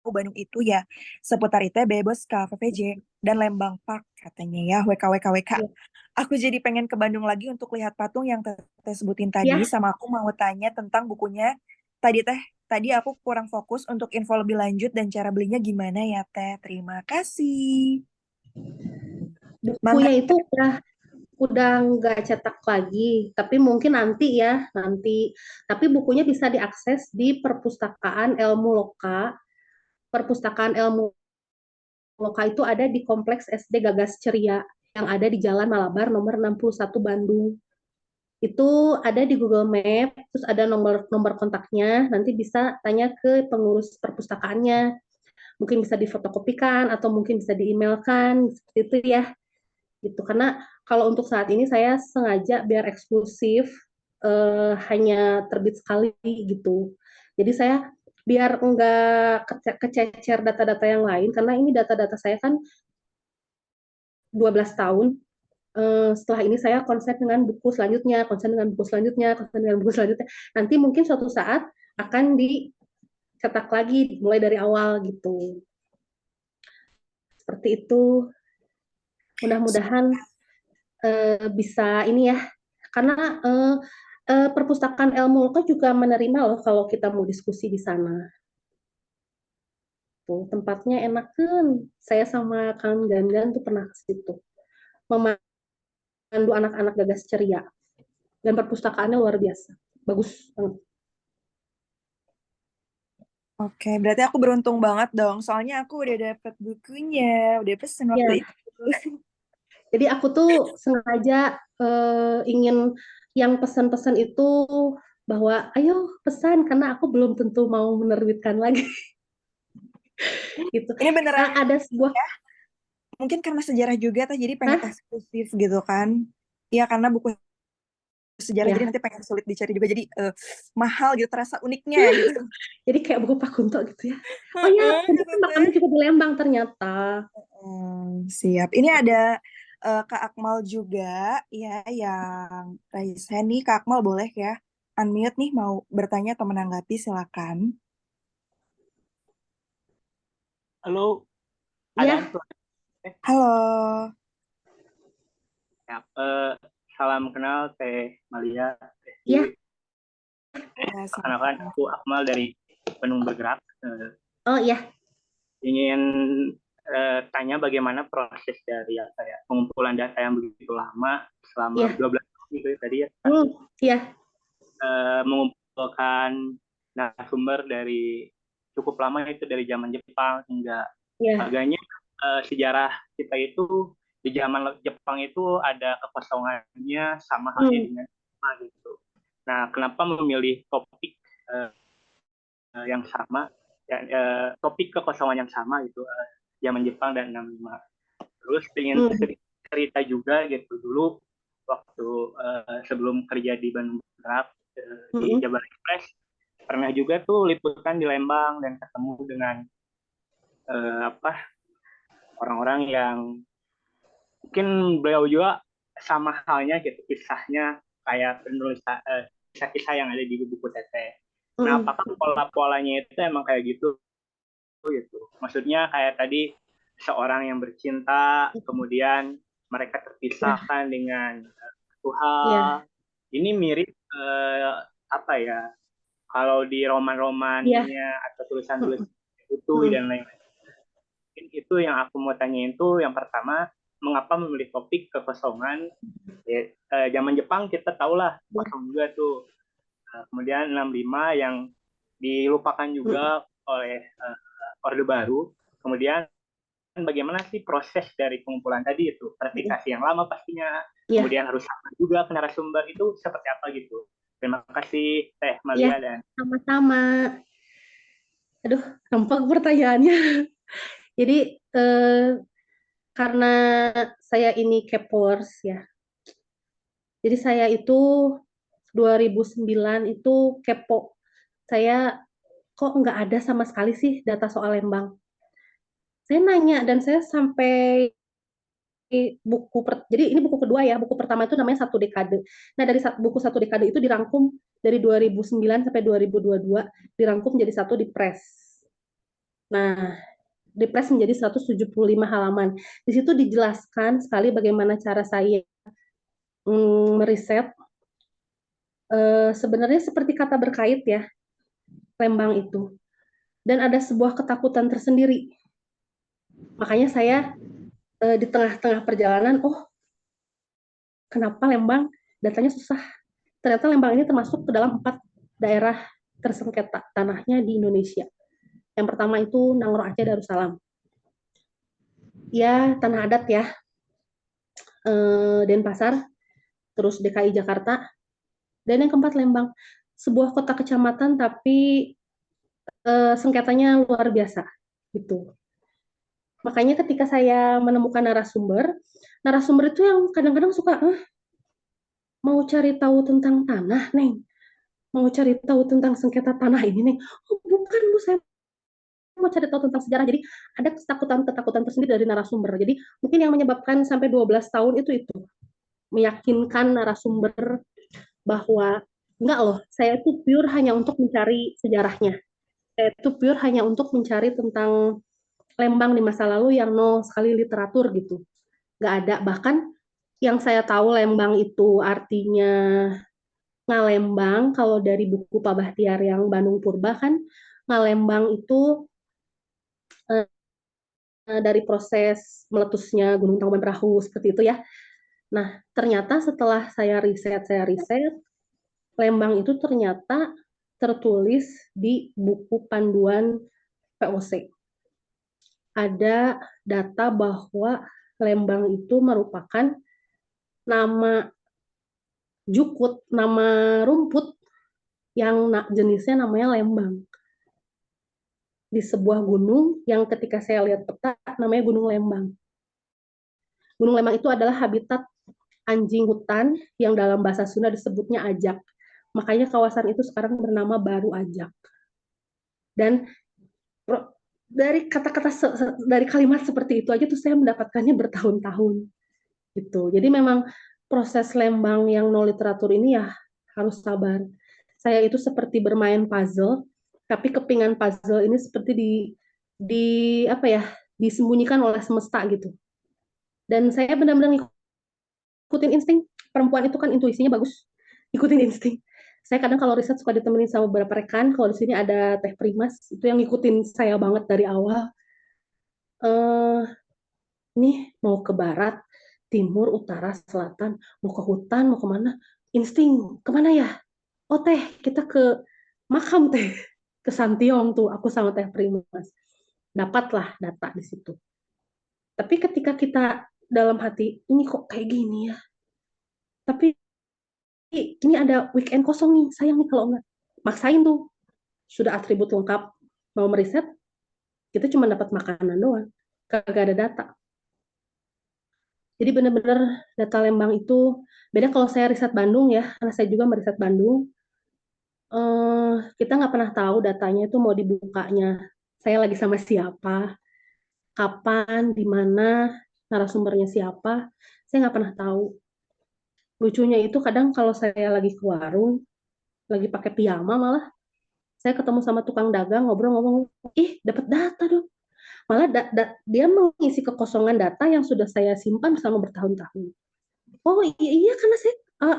Bandung itu ya seputar ITB, Boska, VVJ, dan Lembang Park katanya ya, WKWKWK. ya, Aku jadi pengen ke Bandung lagi untuk lihat patung yang Teteh sebutin tadi, ya. sama aku mau tanya tentang bukunya. Tadi aku kurang fokus untuk info lebih lanjut dan cara belinya gimana ya Teh. Terima kasih. Mangga. Bukunya itu udah nggak cetak lagi, tapi mungkin nanti ya, nanti. Tapi bukunya bisa diakses di Perpustakaan Ilmu Loka. Perpustakaan Ilmu Loka itu ada di Kompleks SD Gagas Ceria yang ada di Jalan Malabar nomor 61 Bandung. Itu ada di Google Map, terus ada nomor kontaknya, nanti bisa tanya ke pengurus perpustakaannya. Mungkin bisa difotokopikan atau mungkin bisa diemailkan, seperti itu ya. Gitu. Karena kalau untuk saat ini saya sengaja biar eksklusif, hanya terbit sekali gitu. Jadi saya biar enggak kececer data-data yang lain, karena ini data-data saya kan 12 tahun. Setelah ini saya konsen dengan buku selanjutnya, konsen dengan buku selanjutnya, konsen dengan buku selanjutnya. Nanti mungkin suatu saat akan dicetak lagi mulai dari awal gitu. Seperti itu. Mudah-mudahan bisa ini ya, karena perpustakaan ilmu kan juga menerima loh kalau kita mau diskusi di sana. Tuh, tempatnya enak kan. Saya sama Kang Gangan tuh pernah ke situ. Memandu anak-anak Gagas Ceria. Dan perpustakaannya luar biasa. Bagus banget. Oke, berarti aku beruntung banget dong. Soalnya aku udah dapet bukunya, udah pesen waktu Ya, itu. jadi aku tuh sengaja ingin yang pesan-pesan itu bahwa ayo pesan karena aku belum tentu mau menerbitkan lagi gitu. Ini beneran Ada sebuah mungkin karena sejarah juga, jadi pengen Hah? eksklusif gitu kan. Iya, karena buku sejarah jadi Ya, nanti pengen sulit dicari juga. Jadi mahal gitu, terasa uniknya gitu. jadi kayak buku Pak Kunto gitu ya. Oh ya, Heeh, Kunto gitu kan teh. makamnya juga di Lembang ternyata. Siap. Ini ada Kak Akmal juga ya yang raise hand nih. Kak Akmal boleh ya unmute nih mau bertanya atau menanggapi silakan. Halo, ada Iya, suara. Halo. Ya, salam kenal Teh Malia, Teh iya. Dewi. Ya, Perkenalkan silakan. aku Akmal dari Bandung Bergerak. Oh iya, Ingin tanya bagaimana proses dari pengumpulan data yang begitu lama selama iya. 12 tahun gitu ya, tadi ya, Iya, mengumpulkan narasumber dari cukup lama itu dari zaman Jepang hingga iya. agaknya sejarah kita itu di zaman Jepang itu ada kekosongannya sama halnya Hmm, dengan Jepang gitu. Nah, kenapa memilih topik uh, yang sama, ya, topik kekosongan yang sama gitu, zaman Jepang dan 65. Terus ingin hmm, cerita juga gitu dulu waktu sebelum kerja di Bandung Bergerak, di hmm, Jabar Express pernah juga tuh liputan di Lembang dan ketemu dengan orang-orang yang mungkin beliau juga sama halnya gitu kisahnya kayak penulisan kisah-kisah yang ada di buku Teteh. Nah, apakah pola-polanya itu emang kayak gitu? Maksudnya kayak tadi seorang yang bercinta, kemudian mereka terpisahkan dengan satu hal. Ini mirip apa ya? Kalau di roman-romannya atau tulisan-tulisan itu dan lain-lain. Itu yang aku mau tanyain tuh yang pertama, mengapa memilih topik kekosongan? Zaman Jepang kita tahulah kosong juga tuh. Kemudian 65 yang dilupakan juga oleh Orde Baru. Kemudian bagaimana sih proses dari pengumpulan tadi itu? Verifikasi yang lama pastinya. Kemudian harus sama juga ke narasumber itu seperti apa gitu. Terima kasih Teh Malia dan sama-sama. Aduh, gampang pertanyaannya. Jadi karena saya ini Kepers ya. Jadi saya itu 2009 itu kepo. Saya kok nggak ada sama sekali sih data soal Lembang. Saya nanya dan saya sampai jadi ini buku kedua ya. Buku pertama itu namanya Satu Dekade. Nah, dari buku Satu Dekade itu dirangkum dari 2009 sampai 2022 dirangkum jadi satu di press. Nah, di press menjadi 175 halaman. Di situ dijelaskan sekali bagaimana cara saya meriset. Sebenarnya seperti kata berkait ya, Lembang itu. Dan ada sebuah ketakutan tersendiri. Makanya saya di tengah-tengah perjalanan, kenapa Lembang datanya susah? Ternyata Lembang ini termasuk ke dalam 4 daerah tersengketa tanahnya di Indonesia. Yang pertama itu Nangro Aceh Darussalam. Ya, tanah adat ya. Denpasar, terus DKI Jakarta, dan yang keempat Lembang. Sebuah kota kecamatan tapi sengketanya luar biasa gitu. Makanya ketika saya menemukan narasumber itu yang kadang-kadang suka mau cari tahu tentang tanah, Neng. Mau cari tahu tentang sengketa tanah ini, Neng. Oh, bukan, Bu, saya mau cari tahu tentang sejarah. Jadi ada ketakutan tersendiri dari narasumber. Jadi mungkin yang menyebabkan sampai 12 tahun itu meyakinkan narasumber bahwa enggak loh, saya itu pure hanya untuk mencari sejarahnya. Saya itu pure hanya untuk mencari tentang Lembang di masa lalu yang nol sekali literatur gitu. Nggak ada. Bahkan yang saya tahu Lembang itu artinya Ngalembang, kalau dari buku Pak Bahtiar yang Bandung Purba kan, Ngalembang itu dari proses meletusnya Gunung Tangkuban Perahu, seperti itu ya. Nah, ternyata setelah saya riset, Lembang itu ternyata tertulis di buku panduan POC. Ada data bahwa Lembang itu merupakan nama jukut, nama rumput yang jenisnya namanya Lembang. Di sebuah gunung yang ketika saya lihat peta namanya Gunung Lembang. Gunung Lembang itu adalah habitat anjing hutan yang dalam bahasa Sunda disebutnya ajak. Makanya kawasan itu sekarang bernama Baru Ajak. Dan dari kata-kata dari kalimat seperti itu aja tuh saya mendapatkannya bertahun-tahun gitu. Jadi memang proses Lembang yang no literatur ini ya harus sabar. Saya itu seperti bermain puzzle, tapi kepingan puzzle ini seperti di apa ya, disembunyikan oleh semesta gitu. Dan saya benar-benar ngikutin insting. Perempuan itu kan intuisinya bagus, ikutin insting. Saya kadang kalau riset suka ditemenin sama beberapa rekan. Kalau di sini ada Teh Primas, itu yang ngikutin saya banget dari awal. Nih mau ke barat, timur, utara, selatan, mau ke hutan, mau kemana? Insting, kemana ya? Oh Teh, kita ke makam Teh, ke Santiong tuh, aku sama Teh Primas. Dapatlah data di situ. Tapi ketika kita dalam hati, ini kok kayak gini ya? Tapi ini ada weekend kosong nih, sayang nih kalau enggak. Maksain tuh, sudah atribut lengkap, mau meriset, kita cuma dapat makanan doang, kagak ada data. Jadi benar-benar data Lembang itu, beda kalau saya riset Bandung ya, karena saya juga meriset Bandung, kita nggak pernah tahu datanya itu mau dibukanya, saya lagi sama siapa, kapan, di mana, narasumbernya siapa, saya nggak pernah tahu. Lucunya itu kadang kalau saya lagi ke warung, lagi pakai piyama malah, saya ketemu sama tukang dagang ngobrol-ngobrol, ih dapat data dong. Malah dia mengisi kekosongan data yang sudah saya simpan selama bertahun-tahun. Oh iya, iya karena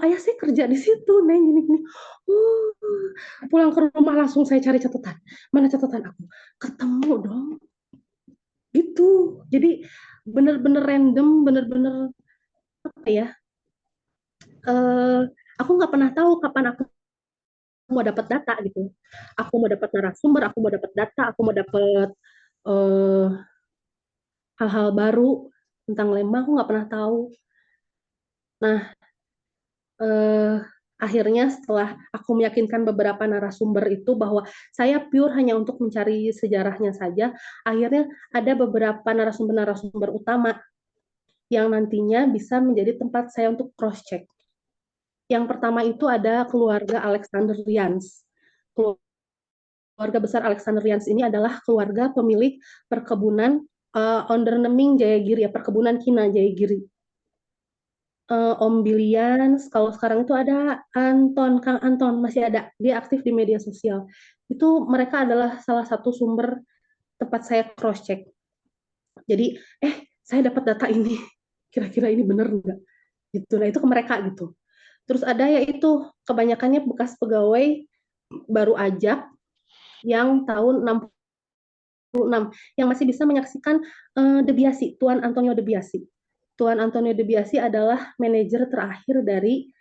ayah saya kerja di situ, Neng, gini-gini. Oh, pulang ke rumah langsung saya cari catatan. Mana catatan aku? Ketemu dong. Gitu. Jadi bener-bener random, bener-bener apa ya? eh aku nggak pernah tahu kapan aku mau dapat data gitu. Aku mau dapat narasumber, aku mau dapat data, aku mau dapat eh, hal-hal baru tentang Lembang, aku nggak pernah tahu. Nah, eh, akhirnya setelah aku meyakinkan beberapa narasumber itu bahwa saya pure hanya untuk mencari sejarahnya saja, akhirnya ada beberapa narasumber-narasumber utama yang nantinya bisa menjadi tempat saya untuk cross check. Yang pertama itu ada keluarga Alexandrians. Keluarga besar Alexandrians ini adalah keluarga pemilik perkebunan Onderneming Jayagiri, ya, perkebunan Kina Jayagiri. Om Bilian, kalau sekarang itu ada Kang Anton masih ada, dia aktif di media sosial. Itu mereka adalah salah satu sumber tempat saya cross check. Jadi, saya dapat data ini, kira-kira ini benar nggak? Gitu. Nah itu ke mereka gitu. Terus ada yaitu kebanyakannya bekas pegawai baru ajak yang tahun 66 yang masih bisa menyaksikan De Biasi, Tuan Antonio De Biasi. Tuan Antonio De Biasi adalah manajer terakhir dari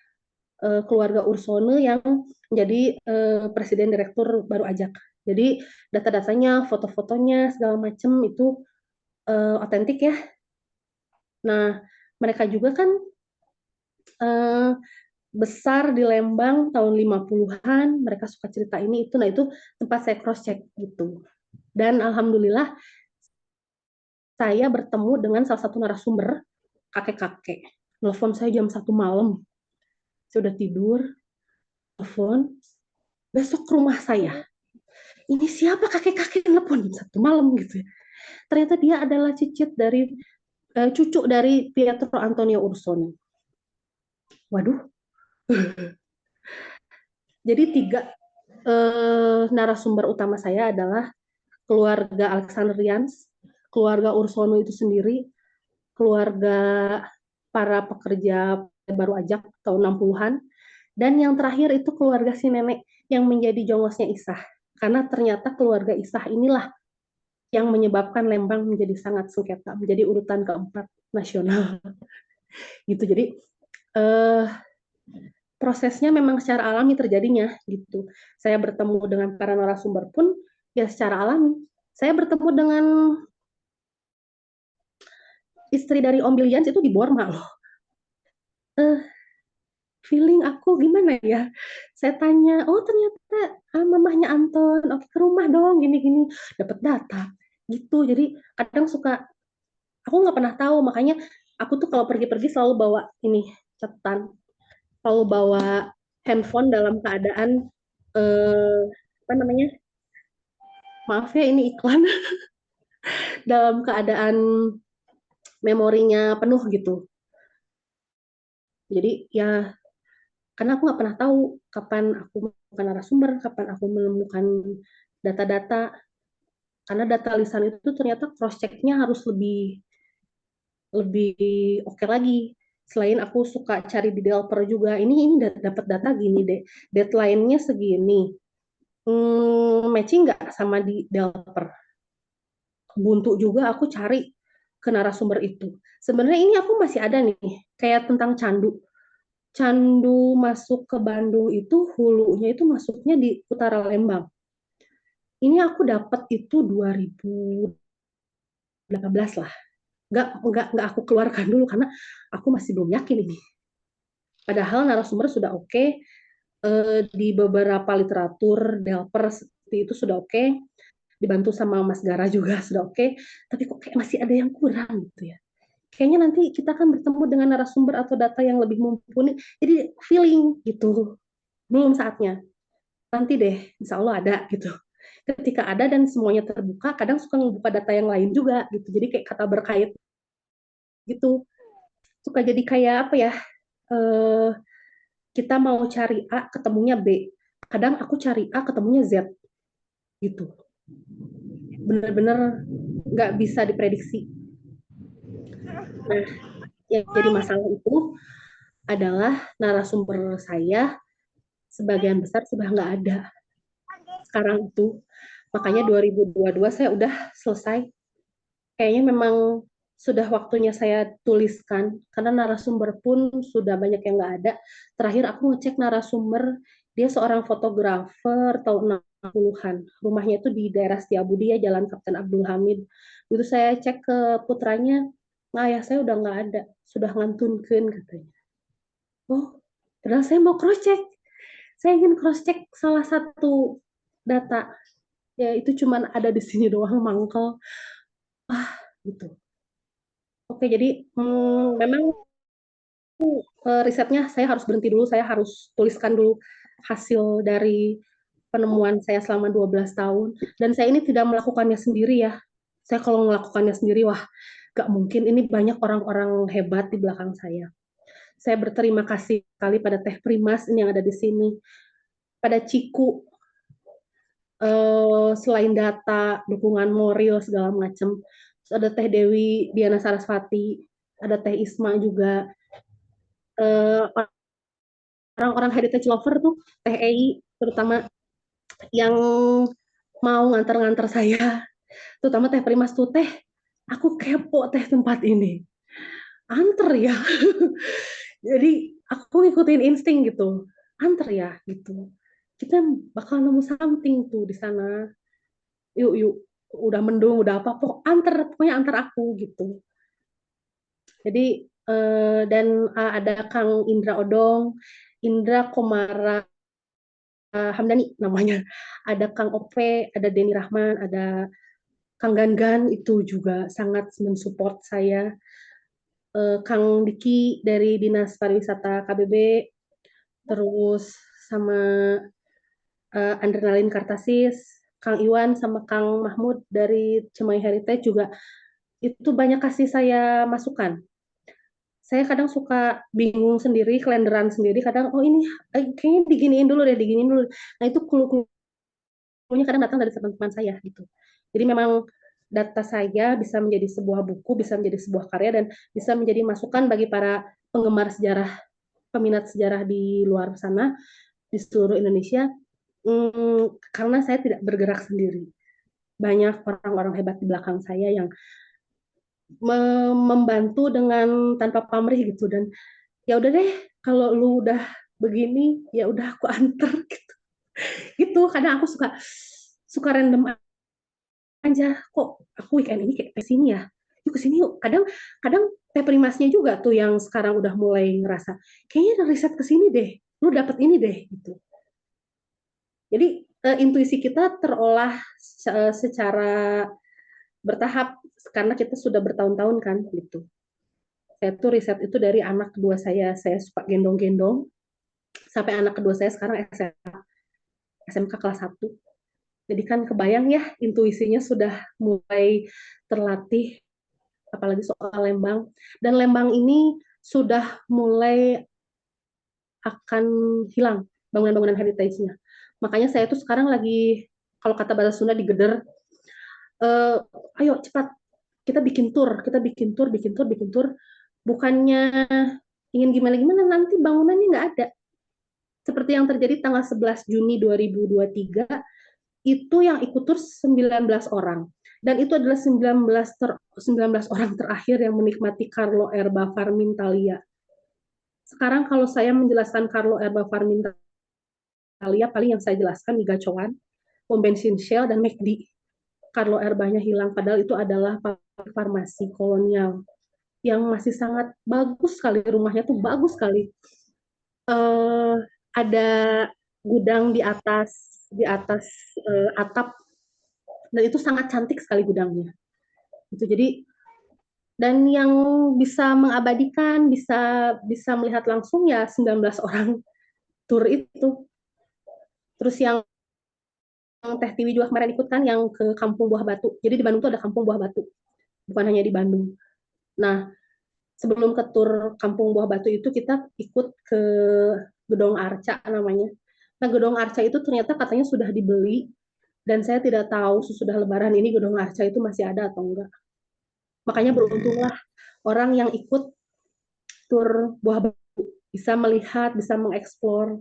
keluarga Ursone yang menjadi presiden direktur baru ajak. Jadi data-datanya, foto-fotonya segala macam itu otentik ya. Nah, mereka juga kan uh, besar di Lembang tahun 50-an, mereka suka cerita ini itu, nah itu tempat saya cross check gitu. Dan alhamdulillah saya bertemu dengan salah satu narasumber kakek-kakek. Nelfon saya jam 1 malam. Saya udah tidur, telepon, besok ke rumah saya. Ini siapa kakek-kakek nelfon jam 1 malam gitu ya. Ternyata dia adalah cucu dari Pietro Antonio Ursoni. Waduh. Jadi tiga narasumber utama saya adalah keluarga Alexandrians, keluarga Ursono itu sendiri, keluarga para pekerja baru ajak tahun 60-an, dan yang terakhir itu keluarga si nenek yang menjadi jongosnya Isah. Karena ternyata keluarga Isah inilah yang menyebabkan Lembang menjadi sangat sengketa, menjadi urutan keempat nasional. Gitu. Jadi prosesnya memang secara alami terjadinya gitu. Saya bertemu dengan para narasumber pun ya secara alami. Saya bertemu dengan istri dari Om Biljans itu di Borma loh. Feeling aku gimana ya? Saya tanya, oh ternyata mamahnya Anton, oke ke rumah dong, gini-gini, dapat data gitu. Jadi kadang suka, aku nggak pernah tahu, makanya aku tuh kalau pergi-pergi selalu bawa ini catatan, selalu bawa handphone dalam keadaan apa namanya? Maaf ya ini iklan, dalam keadaan memorinya penuh gitu. Jadi ya karena aku nggak pernah tahu kapan aku menemukan narasumber, kapan aku menemukan data-data, karena data lisan itu ternyata cross check-nya harus lebih lebih oke lagi. Selain aku suka cari di developer juga, ini dapat data gini deh, deadline-nya segini, matching nggak sama di developer. Ubuntu juga aku cari ke narasumber itu. Sebenarnya ini aku masih ada nih, kayak tentang candu. Candu masuk ke Bandung itu hulunya itu masuknya di utara Lembang. Ini aku dapat itu 2018 lah. Nggak aku keluarkan dulu karena aku masih belum yakin ini. Padahal narasumber sudah oke, di beberapa literatur developer seperti itu sudah oke, dibantu sama Mas Gara juga sudah oke, tapi kok kayak masih ada yang kurang gitu ya. Kayaknya nanti kita akan bertemu dengan narasumber atau data yang lebih mumpuni, jadi feeling gitu. Belum saatnya. Nanti deh, insya Allah ada gitu. Ketika ada dan semuanya terbuka, kadang suka ngebuka data yang lain juga gitu. Jadi kayak kata berkait gitu. Suka jadi kayak apa ya? eh, kita mau cari A ketemunya B, kadang aku cari A ketemunya Z gitu, bener-bener nggak bisa diprediksi. Nah, yang jadi masalah itu adalah narasumber saya sebagian besar sudah nggak ada sekarang itu. Makanya 2022 saya udah selesai. Kayaknya memang sudah waktunya saya tuliskan, karena narasumber pun sudah banyak yang nggak ada. Terakhir aku ngecek narasumber, dia seorang fotografer tahun 60-an. Rumahnya itu di daerah Setiabudi ya, Jalan Kapten Abdul Hamid. Itu saya cek ke putranya, nah, ayah saya udah nggak ada, sudah ngantunkeun katanya. Oh, padahal saya mau cross check. Saya ingin cross check salah satu data, ya itu cuman ada di sini doang mangkel. Ah, gitu. Oke, jadi memang risetnya saya harus berhenti dulu, saya harus tuliskan dulu hasil dari penemuan saya selama 12 tahun. Dan saya ini tidak melakukannya sendiri ya. Saya kalau melakukannya sendiri, wah, gak mungkin. Ini banyak orang-orang hebat di belakang saya. Saya berterima kasih sekali pada Teh Primas ini yang ada di sini, pada Ciku, selain data, dukungan moral segala macam. Terus ada Teh Dewi, Diana Sarasvati, ada Teh Isma juga. Orang-orang heritage lover tuh, Teh Ei terutama, yang mau nganter-nganter saya, terutama Teh Primas tuh, Teh, aku kepo Teh tempat ini. Anter ya. Jadi aku ngikutin insting gitu. Anter ya gitu. Kita bakal nemu something tuh di sana. Yuk yuk, udah mendung, udah apa, pokoknya antar aku gitu. Jadi dan ada Kang Indra Odong, Indra Komara Hamdani namanya, ada Kang Ope, ada Denny Rahman, ada Kang Gangan, itu juga sangat mensupport saya. Kang Diki dari Dinas Pariwisata KBB, terus sama Adrenalin Kartasis, Kang Iwan sama Kang Mahmud dari Cimahi Heritage juga, itu banyak kasih saya masukan. Saya kadang suka bingung sendiri, kelenderan sendiri, kadang oh ini kayaknya diginiin dulu deh, diginiin dulu. Nah itu clue-cluenya kadang datang dari teman-teman saya gitu. Jadi memang data saya bisa menjadi sebuah buku, bisa menjadi sebuah karya, dan bisa menjadi masukan bagi para penggemar sejarah, peminat sejarah di luar sana, di seluruh Indonesia, karena saya tidak bergerak sendiri. Banyak orang-orang hebat di belakang saya yang membantu dengan tanpa pamrih gitu. Dan ya udah deh, kalau lu udah begini ya udah aku anter gitu. Gitu kadang aku suka suka random aja, kok aku weekend ini kayak ke sini ya, yuk ke sini yuk. Kadang kadang Teh Primasnya juga tuh yang sekarang udah mulai ngerasa kayaknya riset ke sini deh, lu dapet ini deh gitu. Jadi intuisi kita terolah secara bertahap karena kita sudah bertahun-tahun kan gitu. Saya tuh riset itu dari anak kedua saya suka gendong-gendong, sampai anak kedua saya sekarang SMK kelas 1. Jadi kan kebayang ya, intuisinya sudah mulai terlatih, apalagi soal Lembang. Dan Lembang ini sudah mulai akan hilang bangunan-bangunan heritage-nya. Makanya saya tuh sekarang lagi, kalau kata bahasa Sunda, digeder, ayo cepat, kita bikin tour, bikin tour. Bukannya ingin gimana-gimana, nanti bangunannya nggak ada. Seperti yang terjadi tanggal 11 Juni 2023, itu yang ikut tur 19 orang. Dan itu adalah 19 orang terakhir yang menikmati Carlo Erba Farmintalia. Sekarang kalau saya menjelaskan Carlo Erba Farmintalia, paling yang saya jelaskan di Gacoan, pom bensin Shell, dan McD. Carlo Erbanya hilang, padahal itu adalah pabrik farmasi kolonial yang masih sangat bagus sekali, rumahnya tuh bagus sekali. Ada gudang di atas atap, dan itu sangat cantik sekali gudangnya. Itu jadi, dan yang bisa mengabadikan, bisa melihat langsung ya 19 orang tur itu. Terus yang Teh Tiwi juga kemarin ikut kan, yang ke Kampung Buah Batu. Jadi di Bandung tuh ada Kampung Buah Batu, bukan hanya di Bandung. Nah, sebelum ke tur Kampung Buah Batu itu kita ikut ke Gedong Arca namanya. Nah, Gedong Arca itu ternyata katanya sudah dibeli dan saya tidak tahu sesudah Lebaran ini Gedong Arca itu masih ada atau enggak. Makanya beruntunglah orang yang ikut tur Buah Batu bisa melihat, bisa mengeksplor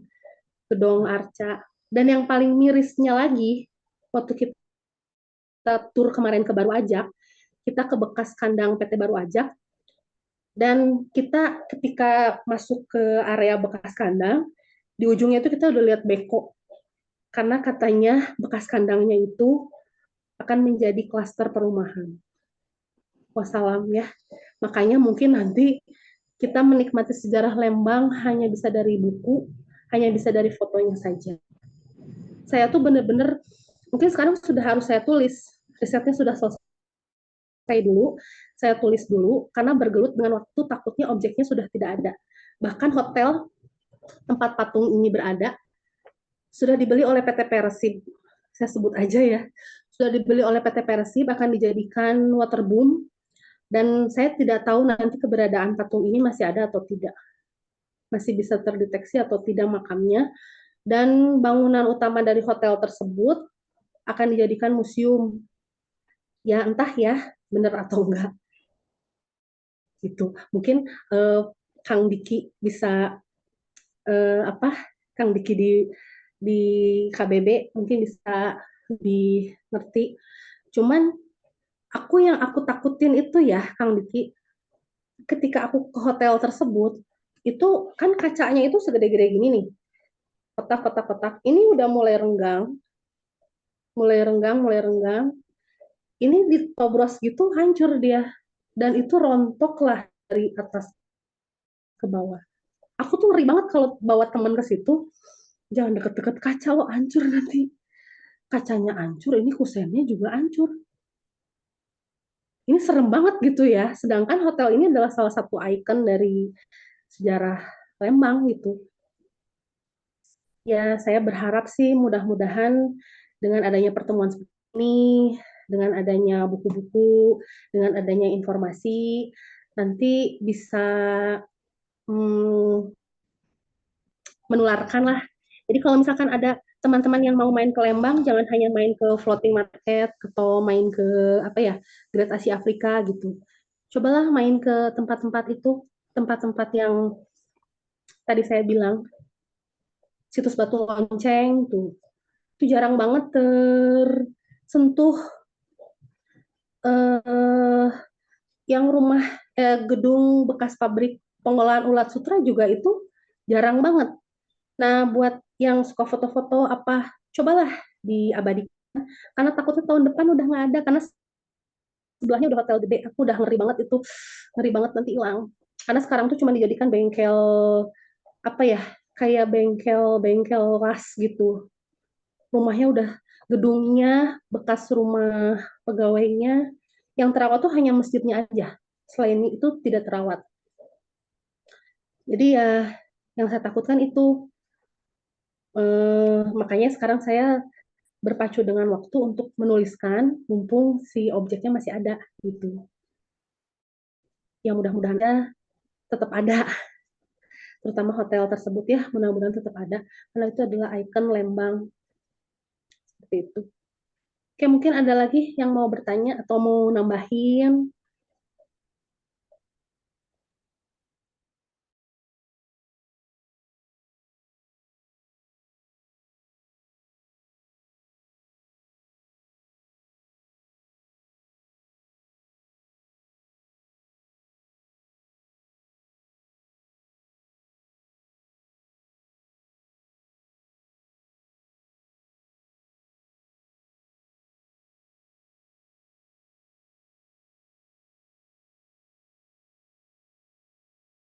Gedong Arca. Dan yang paling mirisnya lagi, waktu kita tur kemarin ke Baru Ajak, kita ke bekas kandang PT Baru Ajak, dan kita ketika masuk ke area bekas kandang, di ujungnya itu kita udah lihat beko. Karena katanya bekas kandangnya itu akan menjadi klaster perumahan. Wassalam ya. Makanya mungkin nanti kita menikmati sejarah Lembang hanya bisa dari buku, hanya bisa dari fotonya saja. Saya tuh bener-bener, mungkin sekarang sudah harus saya tulis, risetnya sudah selesai dulu, saya tulis dulu, karena bergelut dengan waktu takutnya objeknya sudah tidak ada. Bahkan hotel tempat patung ini berada, sudah dibeli oleh PT Persib, saya sebut aja ya, sudah dibeli oleh PT Persib, akan dijadikan waterboom, dan saya tidak tahu nanti keberadaan patung ini masih ada atau tidak. Masih bisa terdeteksi atau tidak makamnya. Dan bangunan utama dari hotel tersebut akan dijadikan museum. Ya entah ya, benar atau enggak. Gitu. Mungkin Kang Diki bisa apa? Kang Diki di KBB mungkin bisa lebih ngerti. Cuman yang aku takutin itu ya, Kang Diki, ketika aku ke hotel tersebut, itu kan kacanya itu segede-gede gini nih, kotak-kotak-kotak. Ini udah mulai renggang. Ini ditobros gitu hancur dia, dan itu rontok lah dari atas ke bawah. Aku tuh ngeri banget kalau bawa teman ke situ, jangan deket-deket kaca lo, hancur nanti. Kacanya hancur, ini kusennya juga hancur. Ini serem banget gitu ya. Sedangkan hotel ini adalah salah satu ikon dari sejarah Lembang gitu. Ya, saya berharap sih mudah-mudahan dengan adanya pertemuan seperti ini, dengan adanya buku-buku, dengan adanya informasi, nanti bisa hmm, menularkan lah. Jadi kalau misalkan ada teman-teman yang mau main ke Lembang, jangan hanya main ke floating market atau main ke apa ya, Great Asia Afrika gitu. Cobalah main ke tempat-tempat itu, tempat-tempat yang tadi saya bilang, situs Batu Lonceng tuh. Itu jarang banget tersentuh eh, yang rumah gedung bekas pabrik pengolahan ulat sutra juga itu jarang banget. Nah, buat yang suka foto-foto apa, cobalah diabadikan. Karena takutnya tahun depan udah nggak ada, karena sebelahnya udah hotel gede. Aku udah ngeri banget itu, ngeri banget nanti hilang. Karena sekarang tuh cuma dijadikan bengkel apa ya, kayak bengkel ras gitu. Rumahnya udah gedungnya bekas rumah pegawainya, yang terawat tuh hanya masjidnya aja. Selain itu tidak terawat. Jadi ya yang saya takutkan itu makanya sekarang saya berpacu dengan waktu untuk menuliskan mumpung si objeknya masih ada gitu. Ya mudah-mudahan tetap ada, terutama hotel tersebut ya, mudah-mudahan tetap ada karena itu adalah ikon Lembang seperti itu. Oke, mungkin ada lagi yang mau bertanya atau mau nambahin?